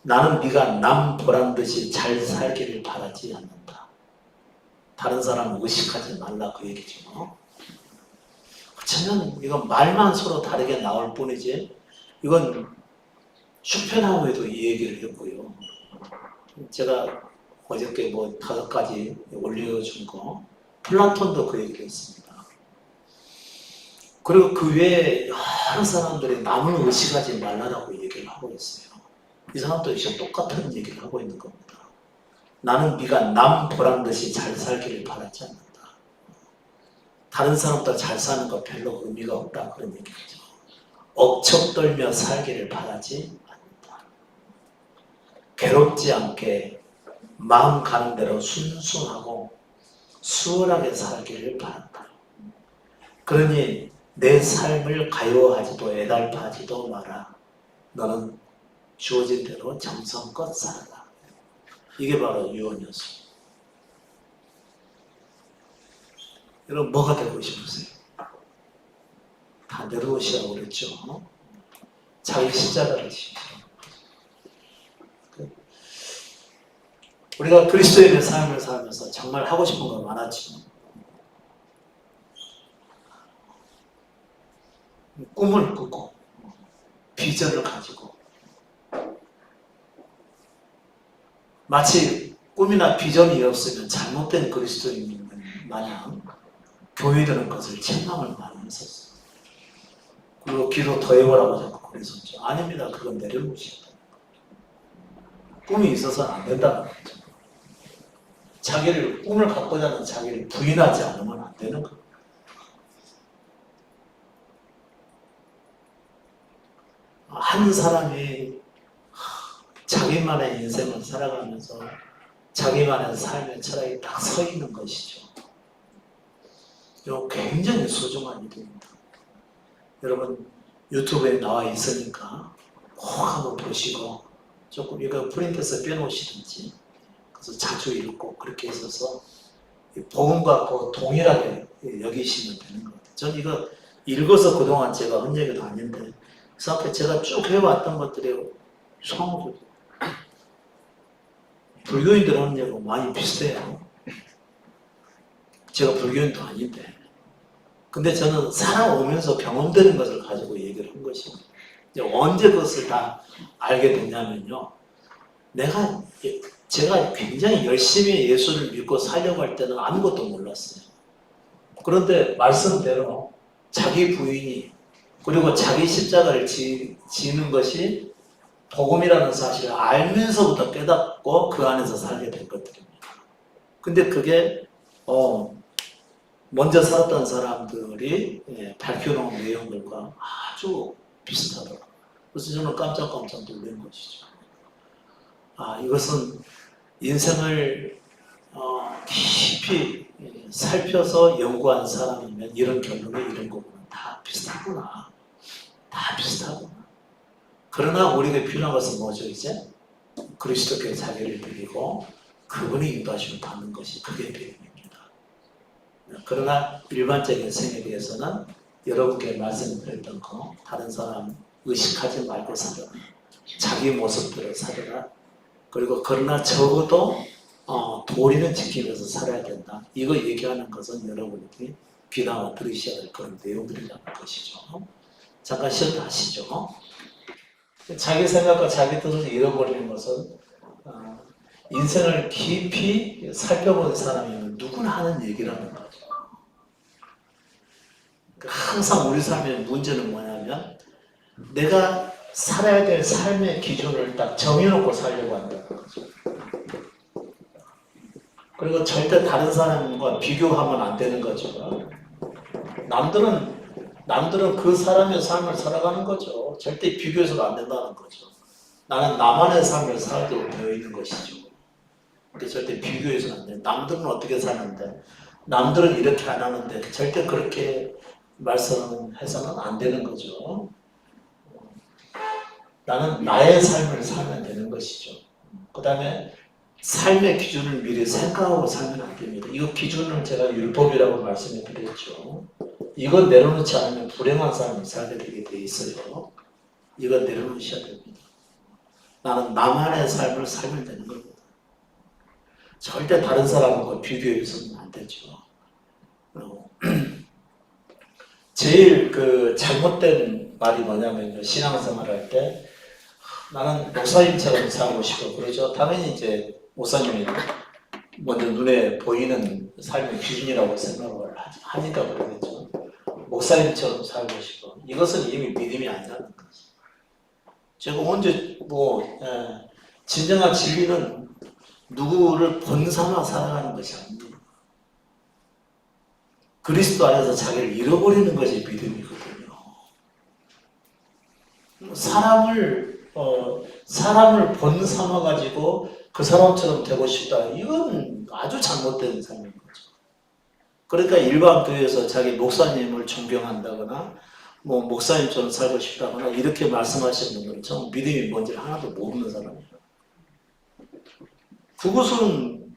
Speaker 1: 나는 네가 남 보란듯이 잘 살기를 바라지 않는다. 다른 사람 의식하지 말라 그 얘기죠. 어쩌면 이건 말만 서로 다르게 나올 뿐이지 이건 쇼펜하우에도 이 얘기를 했고요. 제가 어저께 뭐 5가지 올려준 거 플라톤도 그 얘기를 했습니다. 그리고 그 외에 여러 사람들이 남을 의식하지 말라라고 얘기를 하고 있어요. 이 사람도 이제 똑같은 얘기를 하고 있는 겁니다. 나는 네가 남 보란듯이 잘 살기를 바라지 않는다. 다른 사람보다 잘 사는 거 별로 의미가 없다 그런 얘기죠. 억척떨며 살기를 바라지 않는다. 괴롭지 않게 마음 가는 대로 순순하고 수월하게 살기를 바란다. 그러니 내 삶을 가요하지도 애달파하지도 마라. 너는 주어진 대로 정성껏 살아라. 이게 바로 유언이었습니다. 여러분 뭐가 되고 싶으세요? 다 내려오시라고 그랬죠. 자기 십자가를 지시죠. 우리가 그리스도인의 삶을 살면서 정말 하고 싶은 거 많았죠. 꿈을 꾸고 비전을 가지고 마치 꿈이나 비전이 없으면 잘못된 그리스도인 마냥 교회라는 것을 책망을 많이 했었어요. 그리고 기도 더 해보라고 자꾸 그랬었죠. 아닙니다. 그건 내려놓으시다. 꿈이 있어서는 안 된다는 거죠. 자기를 꿈을 갖고자 하는 자기를 부인하지 않으면 안 되는 거예요. 한 사람이 자기만의 인생을 살아가면서 자기만의 삶의 철학이 딱 서 있는 것이죠. 이거 굉장히 소중한 일입니다. 여러분 유튜브에 나와 있으니까 꼭 한번 보시고 조금 이거 프린트해서 빼놓으시든지 그래서 자주 읽고 그렇게 있어서 복음과 동일하게 여기시면 되는 것 같아요. 전 이거 읽어서 그동안 제가 한 얘기도 아닌데 그 앞에 제가 쭉 해왔던 것들이 성도 불교인들 하는 얘기하고 많이 비슷해요. 제가 불교인도 아닌데 근데 저는 살아오면서 경험되는 것을 가지고 얘기를 한 것이고 언제 그것을 다 알게 됐냐면요. 제가 굉장히 열심히 예수를 믿고 살려고 할 때는 아무것도 몰랐어요. 그런데 말씀대로 자기 부인이 그리고 자기 십자가를 지는 것이 복음이라는 사실을 알면서부터 깨닫고 그 안에서 살게 된 것들입니다. 근데 그게 먼저 살았던 사람들이 밝혀놓은 내용들과 아주 비슷하더라고요. 그래서 저는 깜짝깜짝 놀란 것이죠. 이것은 인생을 깊이 살펴서 연구한 사람이면 이런 결론을 이런 거구나. 다 비슷하구나. 다 비슷하구나. 그러나 우리가 필요한 것은 뭐죠 이제? 그리스도께 자기를 드리고 그분의 인도하심을 받는 것이 그게 필요합니다. 그러나 일반적인 생에 대해서는 여러분께 말씀드렸던 거 다른 사람 의식하지 말고 살아라. 자기 모습대로 살아라. 그리고 그러나 적어도 도리는 지키면서 살아야 된다. 이거 얘기하는 것은 여러분이 귀담아 들으셔야 될 그런 내용들이라는 것이죠. 잠깐 쉬었다 하시죠. 자기 생각과 자기 뜻을 잃어버리는 것은 인생을 깊이 살펴본 사람이면 누구나 하는 얘기라는 거죠. 항상 우리 삶의 문제는 뭐냐면 내가 살아야 될 삶의 기준을 딱 정해놓고 살려고 한다는 거죠. 그리고 절대 다른 사람과 비교하면 안 되는 거죠. 남들은 그 사람의 삶을 살아가는 거죠. 절대 비교해서는 안 된다는 거죠. 나는 나만의 삶을 살도록 되어 있는 것이죠. 근데 절대 비교해서는 안 돼. 남들은 어떻게 사는데, 남들은 이렇게 안 하는데 절대 그렇게 말씀해서는 안 되는 거죠. 나는 나의 삶을 살면 되는 것이죠. 그 다음에 삶의 기준을 미리 생각하고 살면 안 됩니다. 이거 기준을 제가 율법이라고 말씀을 드렸죠. 이건 내려놓지 않으면 불행한 삶을 살게 되게 돼 있어요. 이건 내려놓으셔야 됩니다. 나는 나만의 삶을 살면 되는 겁니다. 절대 다른 사람하고 비교해서는 안 되죠. 제일 잘못된 말이 뭐냐면요. 신앙생활 할 때 나는 목사님처럼 살고 싶어 그러죠. 당연히 이제 목사님이 먼저 눈에 보이는 삶의 기준이라고 생각을 하니까 그러겠죠. 목사님처럼 살고 싶어. 이것은 이미 믿음이 아니라는 거지. 제가 언제 진정한 진리는 누구를 본삼아 살아가는 것이 아닙니다. 그리스도 안에서 자기를 잃어버리는 것이 믿음이거든요. 사람을 본삼아 가지고 그 사람처럼 되고 싶다. 이건 아주 잘못된 삶인 거죠. 그러니까 일반 교회에서 자기 목사님을 존경한다거나 뭐 목사님처럼 살고 싶다거나 이렇게 말씀하시는 분들은 전 믿음이 뭔지 하나도 모르는 사람이에요. 그것은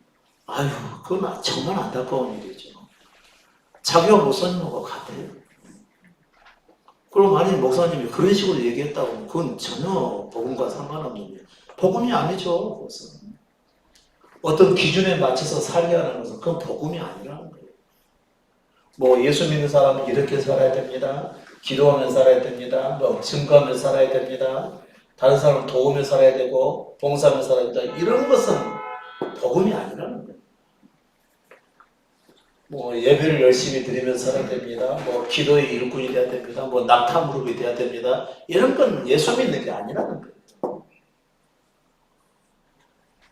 Speaker 1: 그건 정말 안타까운 일이죠. 자기가 목사님하고 같아요. 그럼 만약 목사님이 그런 식으로 얘기했다고 그건 전혀 복음과 상관없는 일이에요. 복음이 아니죠. 그것은. 어떤 기준에 맞춰서 살게 하는 것은 그건 복음이 아니라는 거예요. 뭐 예수 믿는 사람은 이렇게 살아야 됩니다. 기도하며 살아야 됩니다. 뭐 증거하며 살아야 됩니다. 다른 사람을 도우며 살아야 되고 봉사하며 살아야 된다. 이런 것은 복음이 아니라는 거예요. 뭐 예배를 열심히 드리며 살아야 됩니다. 뭐 기도의 일꾼이 돼야 됩니다. 뭐 낙타 무릎이 돼야 됩니다. 이런 건 예수 믿는 게 아니라는 거예요.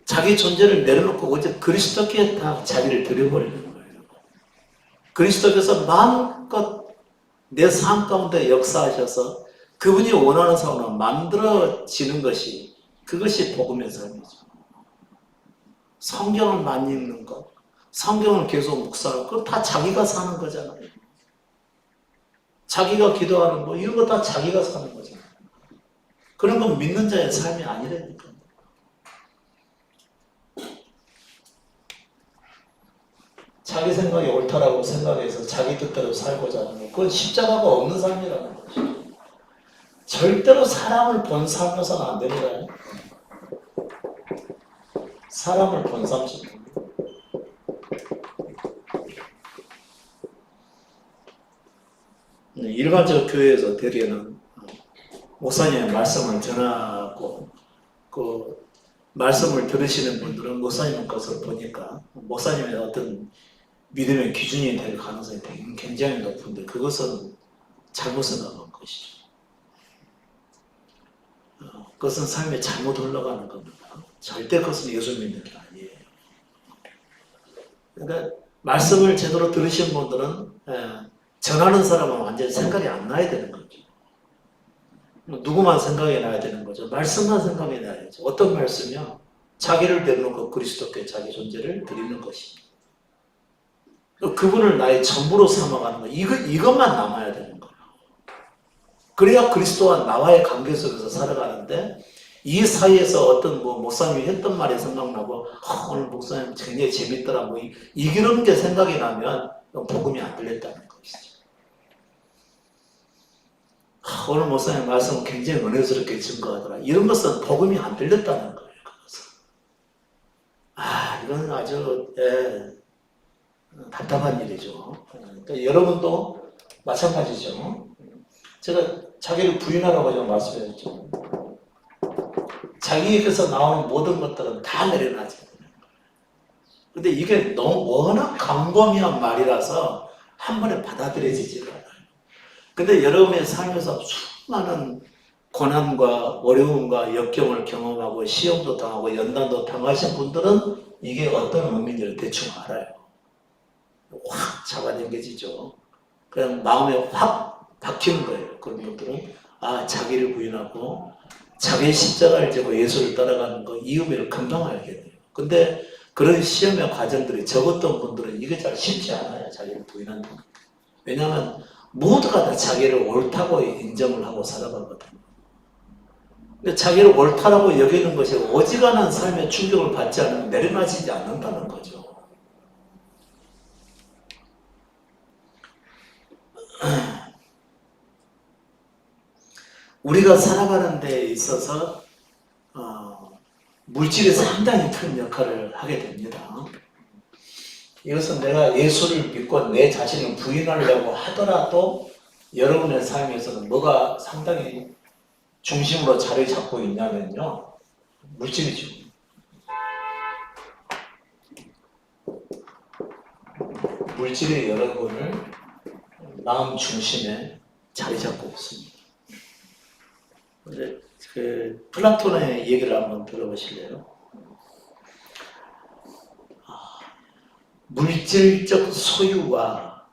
Speaker 1: 자기 존재를 내려놓고 오직 그리스도께 다 자기를 드려버리는 거예요. 그리스도께서 마음껏 내 삶 가운데 역사하셔서 그분이 원하는 삶으로 만들어지는 것이 그것이 복음의 삶이죠. 성경을 많이 읽는 것, 성경을 계속 묵상하고 그건 다 자기가 사는 거잖아요. 자기가 기도하는 거 이런 거 다 자기가 사는 거잖아요. 그런 건 믿는 자의 삶이 아니라니까. 자기 생각이 옳다라고 생각해서 자기 뜻대로 살고자 하는 거 그건 십자가가 없는 삶이라는 거죠. 절대로 사람을 본삼아서는 안 됩니다. 사람을 본삼지 됩니다. 일반적 교회에서 대개는 목사님의 말씀을 전하고 그 말씀을 들으시는 분들은 목사님 것을 보니까 목사님의 어떤 믿음의 기준이 될 가능성이 굉장히 높은데 그것은 잘못 생각한 것이죠. 그것은 삶에 잘못 흘러가는 겁니다. 절대 그것은 예수 믿는 게 아니에요. 그러니까 말씀을 제대로 들으신 분들은 전하는 사람은 완전히 생각이 안 나야 되는 거죠. 누구만 생각이 나야 되는 거죠. 말씀만 생각이 나야죠. 어떤 말씀이요? 자기를 내려놓고 그리스도께 자기 존재를 드리는 것입니다. 그분을 나의 전부로 삼아가는 거 이것만 남아야 되는 거예요. 그래야 그리스도와 나와의 관계 속에서 살아가는데 이 사이에서 어떤 목사님이 했던 말이 생각나고 오늘 목사님 굉장히 재밌더라 이런 게 생각이 나면 복음이 안 들렸다는 것이죠. 오늘 목사님 말씀은 굉장히 은혜스럽게 증거하더라. 이런 것은 복음이 안 들렸다는 거예요. 이건 아주 답답한 일이죠. 그러니까 여러분도 마찬가지죠. 제가 자기를 부인하라고 제가 말씀드렸죠. 자기에게서 나오는 모든 것들은 다 내려놔야 돼요. 근데 이게 너무 워낙 광범위한 말이라서 한 번에 받아들여지지가 않아요. 근데 여러분의 삶에서 수많은 고난과 어려움과 역경을 경험하고 시험도 당하고 연단도 당하신 분들은 이게 어떤 의미인지를 대충 알아요. 확 잡아당겨지죠. 그냥 마음에 확 박히는 거예요. 그런 분들은 자기를 부인하고 자기의 십자가를 지고 예수를 따라가는 거 이 의미를 금방 알게 돼요. 근데 그런 시험의 과정들이 적었던 분들은 이게 잘 쉽지 않아요. 자기를 부인한다는 게. 왜냐하면 모두가 다 자기를 옳다고 인정을 하고 살아가거든요. 근데 자기를 옳다라고 여기는 것이 어지간한 삶의 충격을 받지 않으면 내려놔지지 않는다는 거죠. 우리가 살아가는 데 있어서 물질이 상당히 큰 역할을 하게 됩니다. 이것은 내가 예수를 믿고 내 자신을 부인하려고 하더라도 여러분의 삶에서는 뭐가 상당히 중심으로 자리 잡고 있냐면요, 물질이죠. 물질이 여러분을 마음 중심에 자리 잡고 있습니다. 그 플라톤의 얘기를 한번 들어보실래요? 물질적 소유와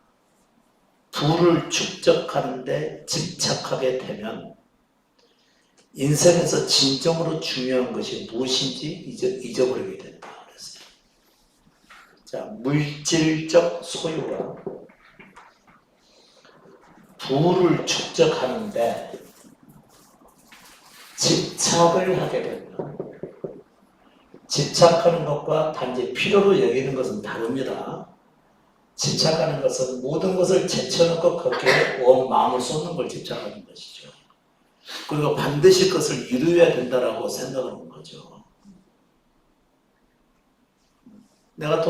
Speaker 1: 부를 축적하는 데 집착하게 되면 인생에서 진정으로 중요한 것이 무엇인지 잊어버리게 된다 그랬어요. 자, 물질적 소유와 부를 축적하는데 집착을 하게 되면, 집착하는 것과 단지 필요로 여기는 것은 다릅니다. 집착하는 것은 모든 것을 제쳐놓고 거기에 온 마음을 쏟는 걸 집착하는 것이죠. 그리고 반드시 그것을 이루어야 된다라고 생각하는 거죠. 내가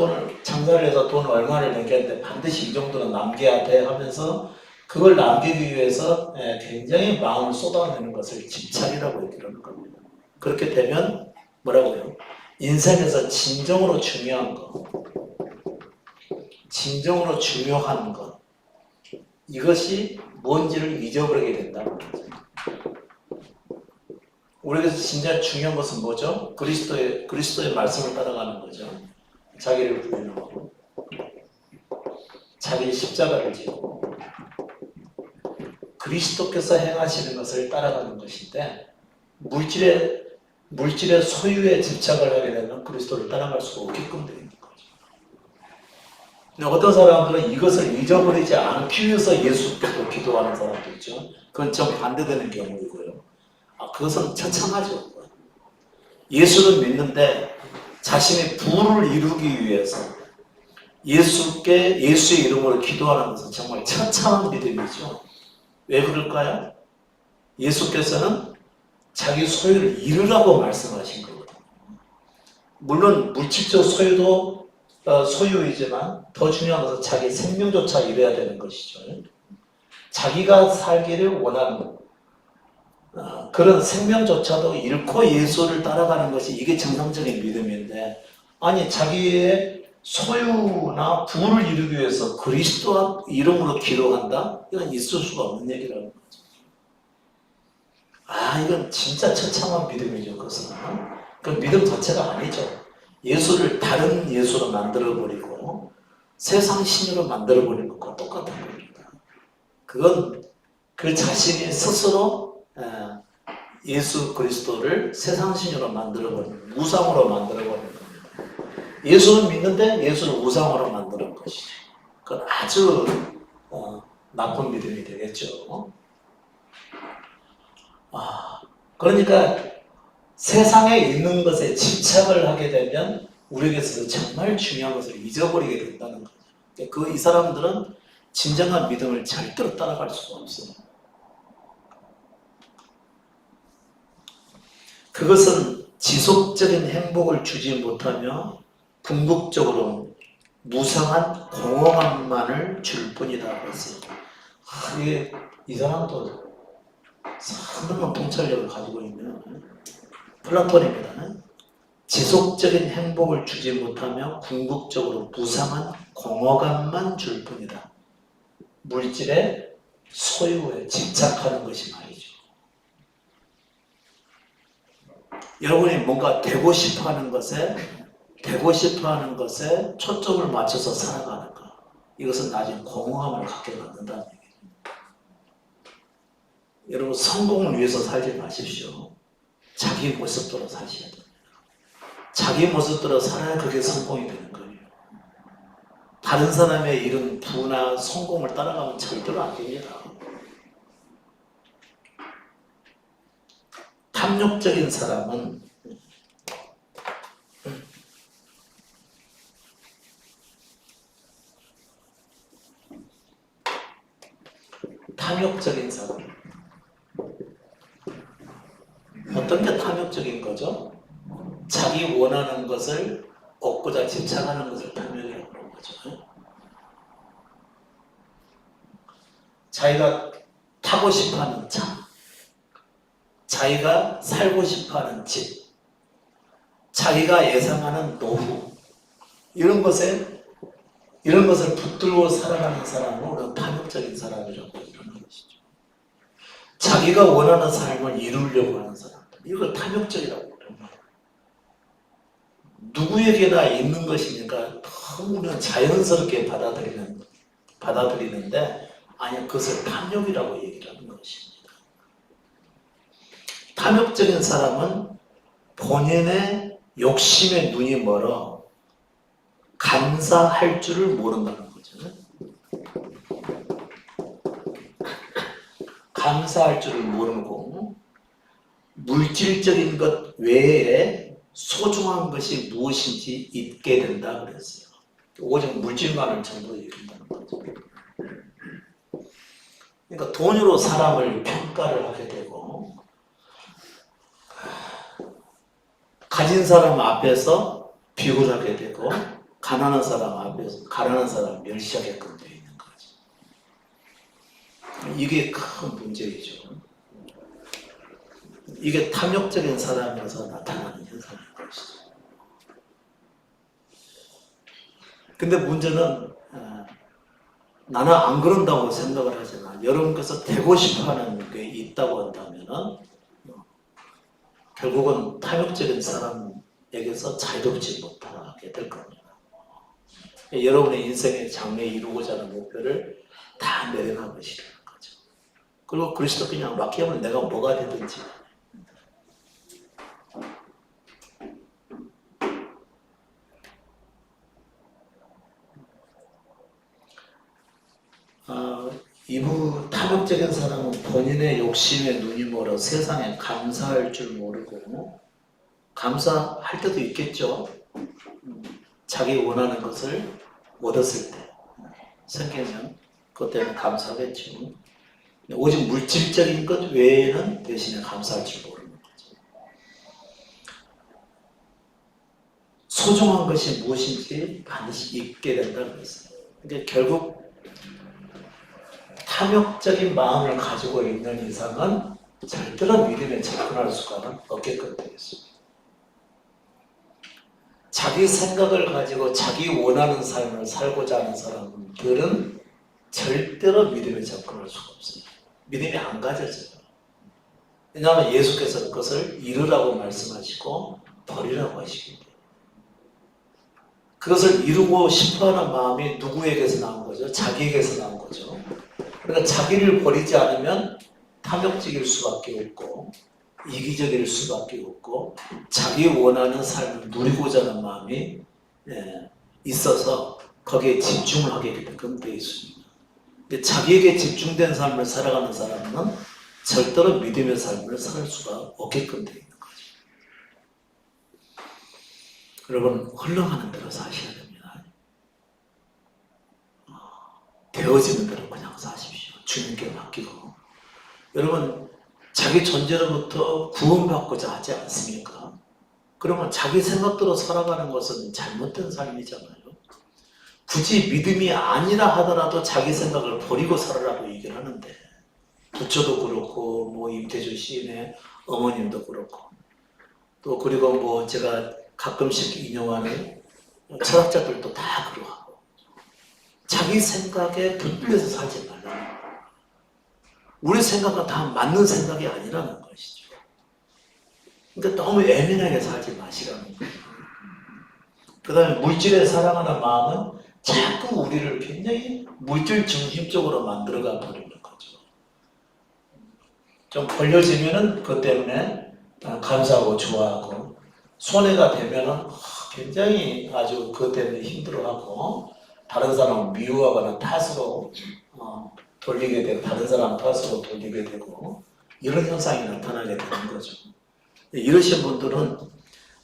Speaker 1: 장사를 해서 돈 얼마를 남겼는데 반드시 이 정도는 남겨야 돼 하면서 그걸 남기기 위해서 굉장히 마음을 쏟아내는 것을 집착이라고 얘기하는 겁니다. 그렇게 되면 뭐라고요? 인생에서 진정으로 중요한 것, 진정으로 중요한 것, 이것이 뭔지를 잊어버리게 된다는 거죠. 우리에게서 진짜 중요한 것은 뭐죠? 그리스도의 말씀을 따라가는 거죠. 자기를 부인하고 자기 십자가를 지고 그리스도께서 행하시는 것을 따라가는 것인데, 물질의 소유에 집착을 하게 되면 그리스도를 따라갈 수가 없게끔 되어 있는 거죠. 근데 어떤 사람들은 이것을 잊어버리지 않기 위해서 예수께서 기도하는 사람도 있죠. 그건 좀 반대되는 경우이고요. 그것은 처참하죠. 예수를 믿는데 자신의 부를 이루기 위해서 예수의 이름으로 기도하는 것은 정말 처참한 믿음이죠. 왜 그럴까요? 예수께서는 자기 소유를 이루라고 말씀하신 거거든요. 물론 물질적 소유도 소유이지만 더 중요한 것은 자기 생명조차 이뤄야 되는 것이죠. 자기가 살기를 원하는 그런 생명조차도 잃고 예수를 따라가는 것이 이게 정상적인 믿음인데, 아니 자기의 소유나 부를 이루기 위해서 그리스도 이름으로 기도한다? 이건 있을 수가 없는 얘기라는 거죠. 이건 진짜 처참한 믿음이죠. 그것은 그 믿음 자체가 아니죠. 예수를 다른 예수로 만들어버리고 세상 신으로 만들어버리는 것과 똑같은 겁니다. 그건 그 자신이 스스로 예수 그리스도를 세상 신으로 만들어버리는, 우상으로 만들어버리는 겁니다. 예수는 믿는데 예수를 우상으로 만드는 것이죠. 그건 아주 나쁜 믿음이 되겠죠. 그러니까 세상에 있는 것에 집착을 하게 되면 우리에게서 정말 중요한 것을 잊어버리게 된다는 거죠. 이 사람들은 진정한 믿음을 절대로 따라갈 수가 없어요. 그것은 지속적인 행복을 주지 못하며 궁극적으로 무상한 공허함만을 줄 뿐이다 그랬어요. 이 사람도 상당한 통찰력을 가지고 있는 플라톤입니다. 지속적인 행복을 주지 못하며 궁극적으로 무상한 공허감만 줄 뿐이다. 물질의 소유에 집착하는 것이 말이죠. 여러분이 뭔가 되고 싶어하는 것에 초점을 맞춰서 살아가는 것, 이것은 나중에 공허함을 갖게 만든다는 얘기입니다. 여러분, 성공을 위해서 살지 마십시오. 자기 모습대로 사셔야 됩니다. 자기 모습대로 살아야 그게 성공이 되는 거예요. 다른 사람의 이런 부나 성공을 따라가면 절대로 안 됩니다. 탐욕적인 사람은 어떤 게 탐욕적인 거죠? 자기 원하는 것을 얻고자 집착하는 것을 탐욕이라고 그러는 거죠. 자기가 타고 싶어하는 차, 자기가 살고 싶어하는 집, 자기가 예상하는 노후, 이런 것을 붙들고 살아가는 사람은 우리가 탐욕적인 사람이라고 이러는 것이죠. 자기가 원하는 삶을 이루려고 하는 사람들, 이걸 탐욕적이라고 그러는 거예요. 누구에게나 있는 것이니까 너무나 자연스럽게 받아들이는데 아니 그것을 탐욕이라고 얘기를 하는 것입니다. 탐욕적인 사람은 본인의 욕심에 눈이 멀어 감사할 줄을 모른다는 거죠. 감사할 줄을 모르고 물질적인 것 외에 소중한 것이 무엇인지 잊게 된다 그랬어요. 오직 물질만을 전부 얘기한다는 거죠. 그러니까 돈으로 사람을 평가를 하게 되고 가진 사람 앞에서 비굴하게 되고 가난한 사람 앞에서 가난한 사람 멸시하게끔 되어 있는 거죠. 이게 큰 문제이죠. 이게 탐욕적인 사람에서 나타나는 현상인 것이죠. 근데 문제는 나는 안 그런다고 생각을 하지만 여러분께서 되고 싶어하는 게 있다고 한다면 결국은 탐욕적인 사람에게서 자유롭지 못하게 될 겁니다. 여러분의 인생의 장래에 이루고자 하는 목표를 다 내려놓으시라는 거죠. 그리고 그리스도 그냥 맡기면 내가 뭐가 되든지 이부 탐욕적인 사람은 본인의 욕심에 눈이 멀어 세상에 감사할 줄 모르고 감사할 때도 있겠죠. 자기 원하는 것을 얻었을 때 생기면 그것 때문에 감사하겠죠. 오직 물질적인 것 외에는 대신에 감사할 줄 모르는 거죠. 소중한 것이 무엇인지 반드시 잊게 된다는 것이에요. 그러니까 결국 탐욕적인 마음을 가지고 있는 이상은 절대로 믿음에 접근할 수가 없게끔 되겠습니다. 자기 생각을 가지고 자기 원하는 삶을 살고자 하는 사람들은 절대로 믿음에 접근할 수가 없어요. 믿음이 안 가져져요. 왜냐하면 예수께서 그것을 이루라고 말씀하시고 버리라고 하시기 때문에. 그것을 이루고 싶어하는 마음이 누구에게서 나온 거죠? 자기에게서 나온 거죠. 그러니까 자기를 버리지 않으면 탐욕적일 수밖에 없고 이기적일 수밖에 없고 자기 원하는 삶을 누리고자 하는 마음이 있어서 거기에 집중을 하게 되게끔 되어 있습니다. 근데 자기에게 집중된 삶을 살아가는 사람은 절대로 믿음의 삶을 살 수가 없게끔 되어 있는 거죠. 여러분 흘러가는 대로 사셔야 됩니다. 되어지는 대로 그냥 사십시오. 주님께 맡기고. 여러분 자기 존재로부터 구원받고자 하지 않습니까? 그러면 자기 생각대로 살아가는 것은 잘못된 삶이잖아요. 굳이 믿음이 아니라 하더라도 자기 생각을 버리고 살아라고 얘기를 하는데 부처도 그렇고 뭐 임태준 시인의 어머님도 그렇고 또 그리고 뭐 제가 가끔씩 인용하는 철학자들도 다 그러하고 자기 생각에 붙들려서 살지 말라는 거예요. 우리 생각과 다 맞는 생각이 아니라는 것이죠. 그러니까 너무 예민하게 살지 마시라는 거예요. 그 다음에 물질에 사랑하는 마음은 자꾸 우리를 굉장히 물질 중심적으로 만들어가 버리는 거죠. 좀 벌려지면은 그것 때문에 감사하고 좋아하고 손해가 되면은 굉장히 아주 그것 때문에 힘들어하고 다른 사람을 미워하거나 탓으로 돌리게 되고 다른 사람 탓으로 돌리게 되고 이런 현상이 나타나게 되는 거죠. 이러신 분들은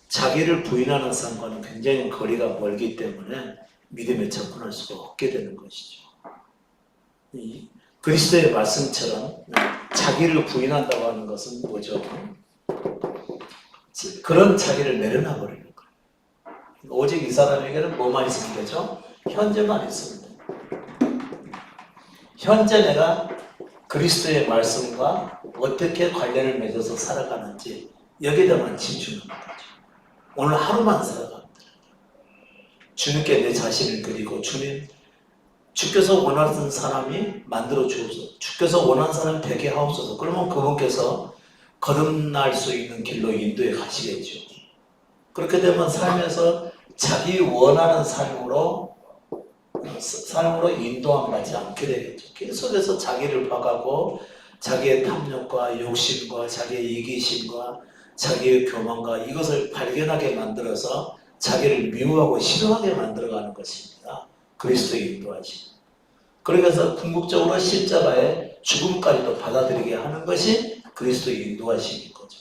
Speaker 1: 자기를 부인하는 삶과는 굉장히 거리가 멀기 때문에 믿음에 접근할 수가 없게 되는 것이죠. 이 그리스도의 말씀처럼 자기를 부인한다고 하는 것은 뭐죠? 그런 자기를 내려놔 버리는 거예요. 오직 이 사람에게는 뭐만 있으면 되죠? 현재만 있으면 돼요. 현재 내가 그리스도의 말씀과 어떻게 관련을 맺어서 살아가는지 여기에 대한 집중하는 거죠. 오늘 하루만 살아갑니다. 주님께 내 자신을 드리고 주님, 주께서 원하는 사람이 만들어 주옵소서. 주께서 원하는 사람이 되게 하옵소서. 그러면 그분께서 거듭날 수 있는 길로 인도해 가시겠죠. 그렇게 되면 삶에서 자기 원하는 삶으로 인도함 받지 않게 되겠죠. 계속해서 자기를 봐가고 자기의 탐욕과 욕심과 자기의 이기심과 자기의 교만과 이것을 발견하게 만들어서 자기를 미워하고 싫어하게 만들어가는 것입니다. 그리스도의 인도하심. 그래서 궁극적으로 십자가의 죽음까지도 받아들이게 하는 것이 그리스도의 인도하심인 거죠.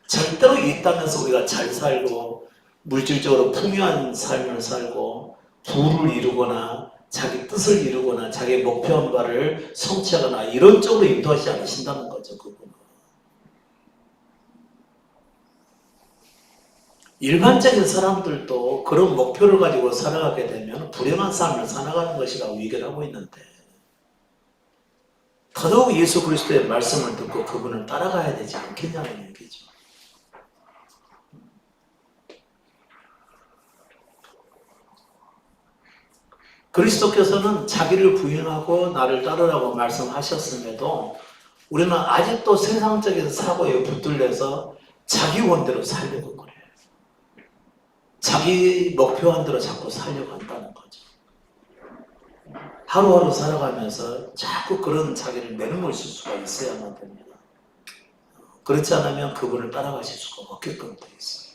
Speaker 1: 절대로 이 땅에서 우리가 잘 살고 물질적으로 풍요한 삶을 살고 부를 이루거나 자기 뜻을 이루거나 자기 목표한 바를 성취하거나 이런 쪽으로 인도하지 않으신다는 거죠. 그분은. 일반적인 사람들도 그런 목표를 가지고 살아가게 되면 불행한 삶을 살아가는 것이라고 얘기를 하고 있는데 더더욱 예수 그리스도의 말씀을 듣고 그분을 따라가야 되지 않겠냐는 얘기죠. 그리스도께서는 자기를 부인하고 나를 따르라고 말씀하셨음에도 우리는 아직도 세상적인 사고에 붙들려서 자기 원대로 살려고 그래요. 자기 목표한 대로 자꾸 살려고 한다는 거죠. 하루하루 살아가면서 자꾸 그런 자기를 내려놓을 수가 있어야만 됩니다. 그렇지 않으면 그분을 따라가실 수가 없게끔 되어 있어요.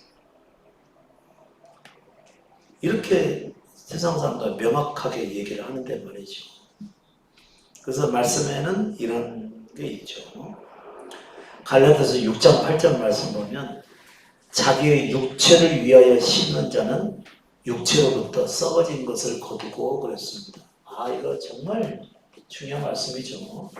Speaker 1: 이렇게 세상 사람도 명확하게 얘기를 하는데 말이죠. 그래서 말씀에는 이런 게 있죠. 갈라디아서 6장 8절 말씀 보면 자기의 육체를 위하여 심는 자는 육체로부터 썩어진 것을 거두고 그랬습니다. 이거 정말 중요한 말씀이죠.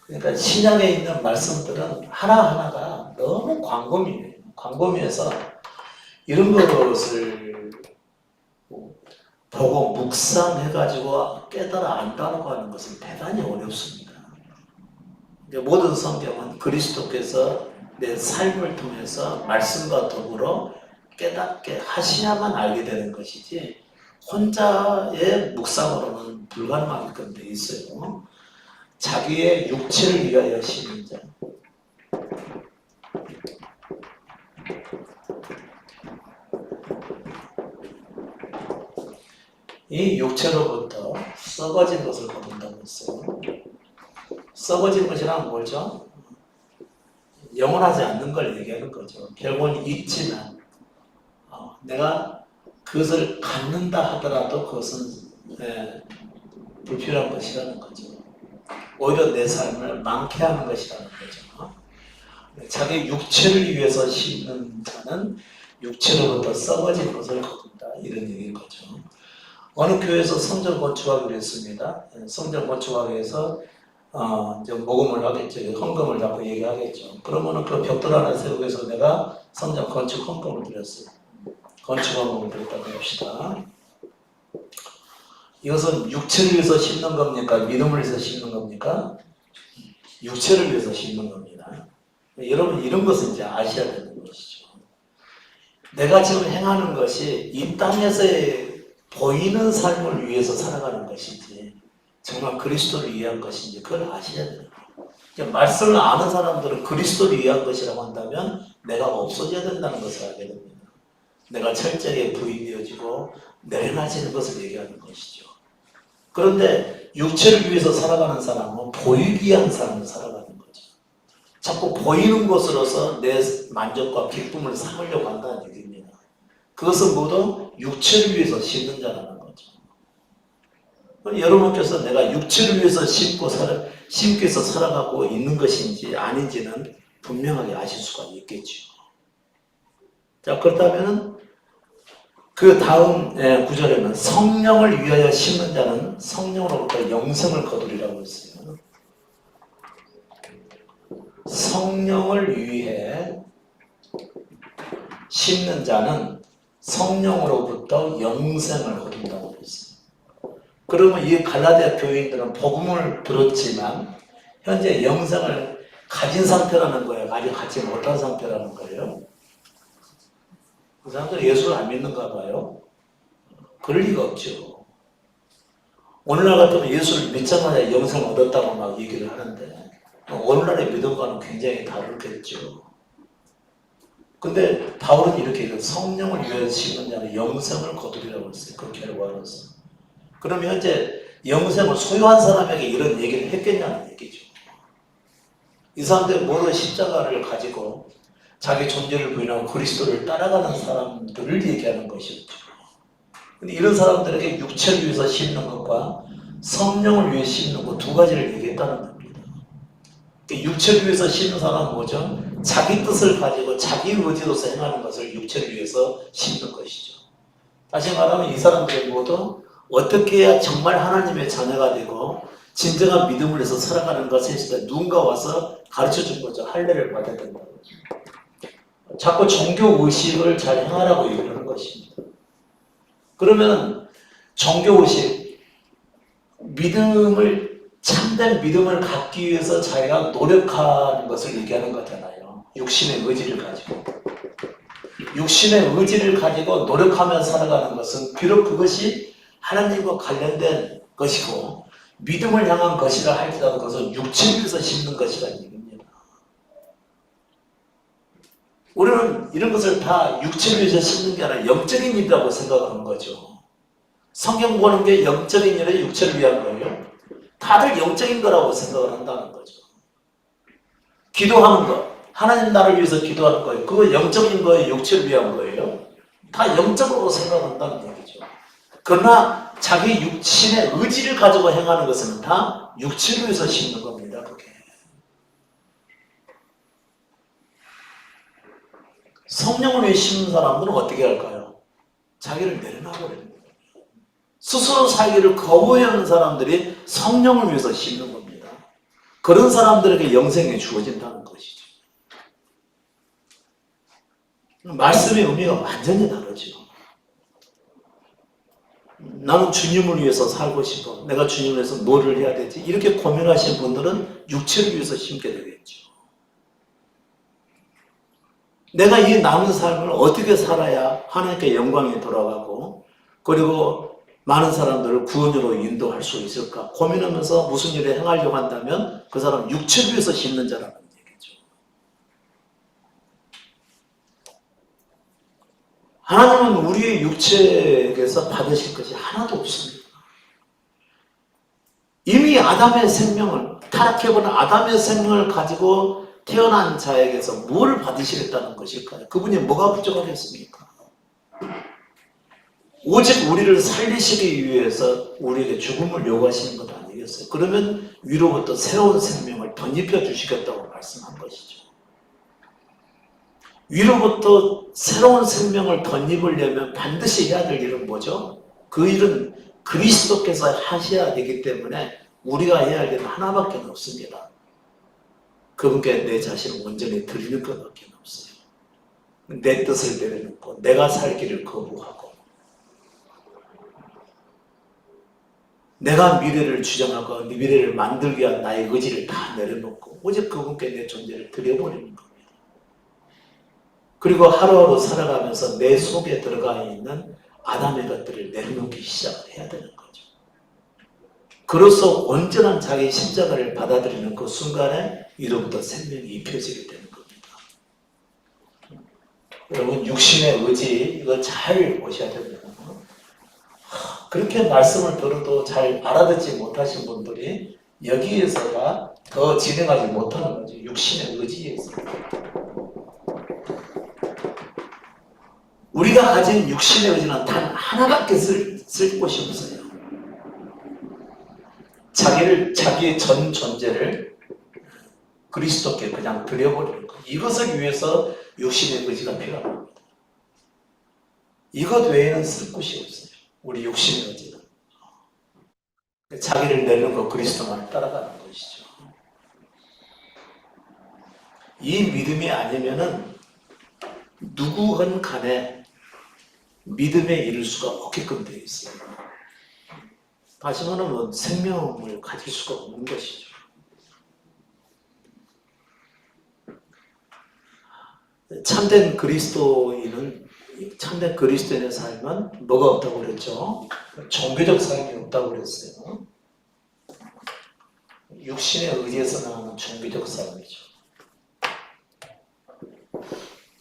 Speaker 1: 그러니까 신약에 있는 말씀들은 하나하나가 너무 광범위해요. 광범위해서 이런 것을 보고 묵상해가지고 깨달아 안다고 하는 것은 대단히 어렵습니다. 모든 성경은 그리스도께서 내 삶을 통해서 말씀과 더불어 깨닫게 하셔야만 알게 되는 것이지 혼자의 묵상으로는 불가능하게끔 되어 있어요. 자기의 육체를 위하여 심는 자. 이 육체로부터 썩어진 것을 거둔다고 했어요. 썩어진 것이란 뭐죠? 영원하지 않는 걸 얘기하는 거죠. 결국은 있지만 내가 그것을 갖는다 하더라도 그것은 불필요한 것이라는 거죠. 오히려 내 삶을 망케하는 것이라는 거죠. 자기 육체를 위해서 심는 자는 육체로부터 썩어진 것을 거둔다 이런 얘기인 거죠. 어느 교회에서 성전 건축하기로 했습니다. 성전 건축하기위해서 이제 모금을 하겠죠. 헌금을 잡고 얘기하겠죠. 그러면은 그 벽돌 하나 세우기 위해서 내가 성전 건축 헌금을 드렸어요. 건축 헌금을 드렸다고 합시다. 이것은 육체를 위해서 심는 겁니까? 믿음을 위해서 심는 겁니까? 육체를 위해서 심는 겁니다. 여러분 이런 것은 이제 아셔야 되는 것이죠. 내가 지금 행하는 것이 이 땅에서의 보이는 삶을 위해서 살아가는 것인지 정말 그리스도를 위한 것인지 그걸 아셔야 돼요. 말씀을 아는 사람들은 그리스도를 위한 것이라고 한다면 내가 없어져야 된다는 것을 알게 됩니다. 내가 철저하게 부인되어지고 내려놔지는 것을 얘기하는 것이죠. 그런데 육체를 위해서 살아가는 사람은 보이기 위한 삶을 살아가는 거죠. 자꾸 보이는 것으로서 내 만족과 기쁨을 삼으려고 한다는 얘기입니다. 그것은 모두 육체를 위해서 심는 자라는 거죠. 여러분께서 내가 육체를 위해서 심기 위해서 살아가고 있는 것인지 아닌지는 분명하게 아실 수가 있겠죠. 자, 그렇다면 그 다음 구절에는 성령을 위하여 심는 자는 성령으로부터 영생을 거두리라고 했어요. 성령을 위해 심는 자는 성령으로부터 영생을 거둔다고 했어요. 그러면 이 갈라디아 교인들은 복음을 들었지만 현재 영생을 가진 상태라는 거예요? 아직 갖지 못한 상태라는 거예요? 그 사람들은 예수를 안 믿는가 봐요. 그럴 리가 없죠. 오늘날 같으면 예수를 믿자마자 영생을 얻었다고 막 얘기를 하는데 오늘날의 믿음과는 굉장히 다르겠죠. 근데 바울은 이렇게 얘기해요. 성령을 위하여 심는 자는 영생을 거두리라고 했어요. 그 결과로서. 그럼 현재 영생을 소유한 사람에게 이런 얘기를 했겠냐는 얘기죠. 이 사람들이 모두 십자가를 가지고 자기 존재를 부인하고 그리스도를 따라가는 사람들을 얘기하는 것이었죠. 근데 이런 사람들에게 육체를 위해서 심는 것과 성령을 위해 심는 것 두 가지를 얘기했다는 겁니다. 육체를 위해서 심는 사람은 뭐죠? 자기 뜻을 가지고 자기 의지로서 행하는 것을 육체를 위해서 심는 것이죠. 다시 말하면 이 사람들 모두 어떻게 해야 정말 하나님의 자녀가 되고 진정한 믿음을 해서 살아가는 것에 있을 때 누군가 와서 가르쳐준 거죠. 할례를 받아야 된다고. 자꾸 종교 의식을 잘 행하라고 얘기를 하는 것입니다. 그러면 종교 의식, 참된 믿음을 갖기 위해서 자기가 노력하는 것을 얘기하는 거잖아요. 육신의 의지를 가지고. 육신의 의지를 가지고 노력하며 살아가는 것은 비록 그것이 하나님과 관련된 것이고 믿음을 향한 것이라 할지라도 그것은 육체를 위해서 심는 것이라는 얘기입니다. 우리는 이런 것을 다 육체를 위해서 심는 게 아니라 영적인 일이라고 생각하는 거죠. 성경 보는 게 영적인 일에 육체를 위한 거예요. 다들 영적인 거라고 생각을 한다는 거죠. 기도하는 것, 하나님 나를 위해서 기도하는 거예요. 그거 영적인 거예요, 육체를 위한 거예요. 다 영적으로 생각한다는 얘기죠. 그러나 자기 육신의 의지를 가지고 행하는 것은 다 육체를 위해서 심는 겁니다. 그게. 성령을 위해 심는 사람들은 어떻게 할까요? 자기를 내려놔버리는 거예요. 스스로 살기를 거부하는 사람들이 성령을 위해서 심는 겁니다. 그런 사람들에게 영생이 주어진다는 것이죠. 말씀의 의미가 완전히 다르죠. 나는 주님을 위해서 살고 싶어. 내가 주님을 위해서 뭐를 해야 되지? 이렇게 고민하시는 분들은 육체를 위해서 심게 되겠죠. 내가 이 남은 삶을 어떻게 살아야 하나님께 영광이 돌아가고 그리고 많은 사람들을 구원으로 인도할 수 있을까 고민하면서 무슨 일을 행하려고 한다면 그 사람 육체를 위해서 심는 자라는 얘기죠. 하나님은 우리의 육체에게서 받으실 것이 하나도 없습니다. 이미 아담의 생명을 타락해버린 아담의 생명을 가지고 태어난 자에게서 뭘 받으시겠다는 것일까요? 그분이 뭐가 부족하겠습니까? 오직 우리를 살리시기 위해서 우리에게 죽음을 요구하시는 것 아니겠어요? 그러면 위로부터 새로운 생명을 덧입혀 주시겠다고 말씀한 것이죠. 위로부터 새로운 생명을 덧입으려면 반드시 해야 될 일은 뭐죠? 그 일은 그리스도께서 하셔야 되기 때문에 우리가 해야 할 일은 하나밖에 없습니다. 그분께 내 자신을 온전히 드리는 것밖에 없어요. 내 뜻을 내려놓고 내가 살 길을 거부하고 내가 미래를 주장하고 미래를 만들기 위한 나의 의지를 다 내려놓고 오직 그분께 내 존재를 드려버리는 겁니다. 그리고 하루하루 살아가면서 내 속에 들어가 있는 아담의 것들을 내려놓기 시작해야 되는 거죠. 그로써 온전한 자기 십자가를 받아들이는 그 순간에 이로부터 생명이 입혀지게 되는 겁니다. 여러분 육신의 의지 이거 잘 보셔야 됩니다. 그렇게 말씀을 들어도 잘 알아듣지 못하신 분들이 여기에서가 더 진행하지 못하는 거죠. 육신의 의지에서. 우리가 가진 육신의 의지는 단 하나밖에 쓸 곳이 없어요. 자기의 전 존재를 그리스도께 그냥 드려버리는 것. 이것을 위해서 육신의 의지가 필요합니다. 이것 외에는 쓸 곳이 없어요. 우리 육신의 의지는. 자기를 내려놓고 그리스도만을 따라가는 것이죠. 이 믿음이 아니면은 누구건 간에 믿음에 이를 수가 없게끔 되어 있어요. 다시 말하면 생명을 가질 수가 없는 것이죠. 참된 그리스도인의 삶은 뭐가 없다고 그랬죠? 종교적 삶이 없다고 그랬어요. 육신의 의지에서 나오는 종교적 삶이죠.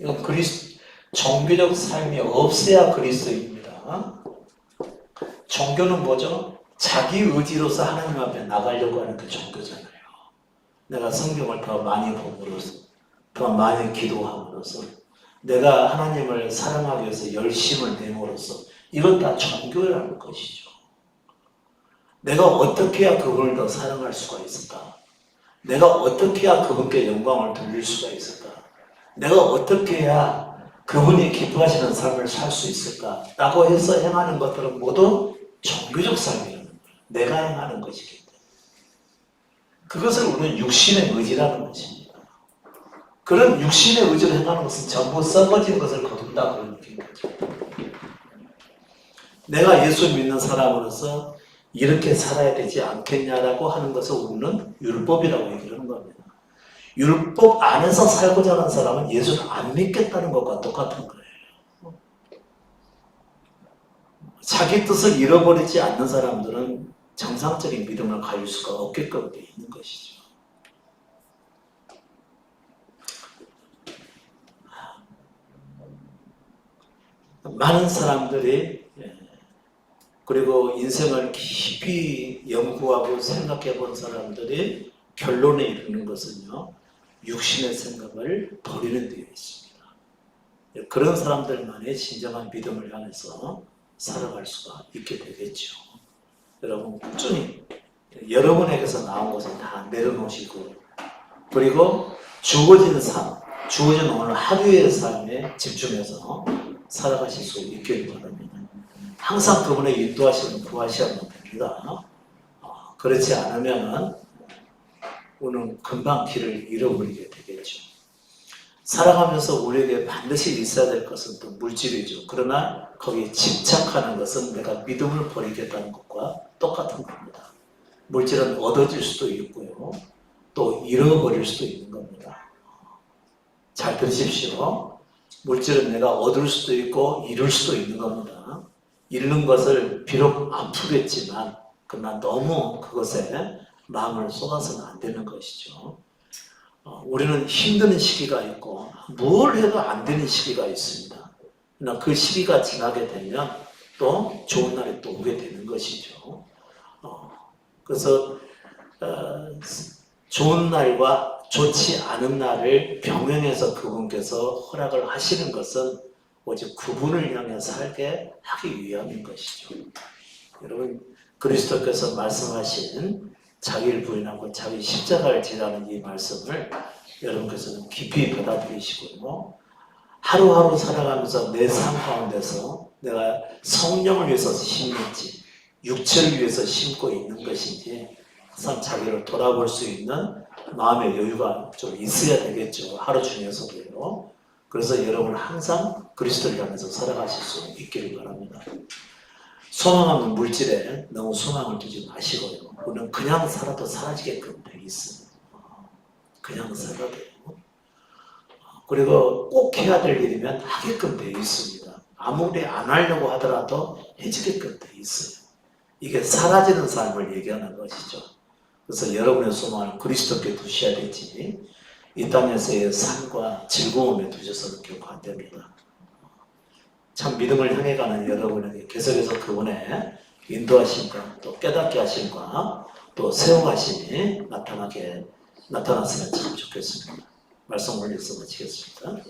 Speaker 1: 이건 종교적 삶이 없어야 그리스도입니다. 종교는 뭐죠? 자기 의지로서 하나님 앞에 나가려고 하는 그 종교잖아요. 내가 성경을 더 많이 봄으로써, 더 많이 기도함으로써, 내가 하나님을 사랑하기 위해서 열심을 내므로써, 이건 다 종교라는 것이죠. 내가 어떻게 해야 그분을 더 사랑할 수가 있을까? 내가 어떻게 해야 그분께 영광을 돌릴 수가 있을까? 내가 어떻게 해야 그분이 기뻐하시는 삶을 살 수 있을까? 라고 해서 행하는 것들은 모두 종교적 삶이에요. 내가 행하는 것이기 때문에. 그것을 우리는 육신의 의지라는 것입니다. 그런 육신의 의지로 행하는 것은 전부 썩어진 것을 거둔다 그런 거죠. 내가 예수 믿는 사람으로서 이렇게 살아야 되지 않겠냐라고 하는 것을 우리는 율법이라고 얘기를 하는 겁니다. 율법 안에서 살고자 하는 사람은 예수를 안 믿겠다는 것과 똑같은 거예요. 자기 뜻을 잃어버리지 않는 사람들은 정상적인 믿음을 가질 수가 없게끔 되어 있는 것이죠. 많은 사람들이 그리고 인생을 깊이 연구하고 생각해 본 사람들이 결론에 이르는 것은요, 육신의 생각을 버리는 데 있습니다. 그런 사람들만의 진정한 믿음을 향해서 살아갈 수가 있게 되겠죠. 여러분 꾸준히 여러분에게서 나온 것을 다 내려놓으시고, 그리고 주어진 오늘 하루의 삶에 집중해서 살아가실 수 있기를 바랍니다. 항상 그분의 인도하시는 구하시면 됩니다. 그렇지 않으면 우리는 금방 길을 잃어버리게 되겠죠. 살아가면서 우리에게 반드시 있어야 될 것은 또 물질이죠. 그러나 거기에 집착하는 것은 내가 믿음을 버리겠다는 것과 똑같은 겁니다. 물질은 얻어질 수도 있고요, 또 잃어버릴 수도 있는 겁니다. 잘 들으십시오. 물질은 내가 얻을 수도 있고 잃을 수도 있는 겁니다. 잃는 것을 비록 아프겠지만 그러나 너무 그것에 마음을 쏟아서는 안 되는 것이죠. 우리는 힘든 시기가 있고 뭘 해도 안 되는 시기가 있습니다. 그러나 그 시기가 지나게 되면 또 좋은 날이 또 오게 되는 것이죠. 그래서 좋은 날과 좋지 않은 날을 병행해서 그분께서 허락을 하시는 것은 오직 그분을 향해 살게 하기 위함인 것이죠. 여러분, 그리스도께서 말씀하신 자기를 부인하고 자기 십자가를 지라는 이 말씀을 여러분께서는 깊이 받아들이시고요, 하루하루 살아가면서 내 삶 가운데서 내가 성령을 위해서 심는지 육체를 위해서 심고 있는 것인지 항상 자기를 돌아볼 수 있는 마음의 여유가 좀 있어야 되겠죠. 하루 중에서도요. 그래서 여러분 항상 그리스도를 향해서 살아가실 수 있기를 바랍니다. 소망하는 물질에 너무 소망을 두지 마시고요. 우리는 그냥 살아도 사라지게끔 되어 있어요. 그냥 살아도. 그리고 꼭 해야 될 일이면 하게끔 되어 있습니다. 아무리 안 하려고 하더라도 해지게끔 되어 있어요. 이게 사라지는 삶을 얘기하는 것이죠. 그래서 여러분의 소망을 그리스도께 두셔야 되지, 이 땅에서의 삶과 즐거움에 두셔서는 결코 안 됩니다. 참 믿음을 향해 가는 여러분에게 계속해서 그분의 인도하심과 또 깨닫게 하심과 또 세워가심이 나타났으면 참 좋겠습니다. 말씀 올려서 마치겠습니다.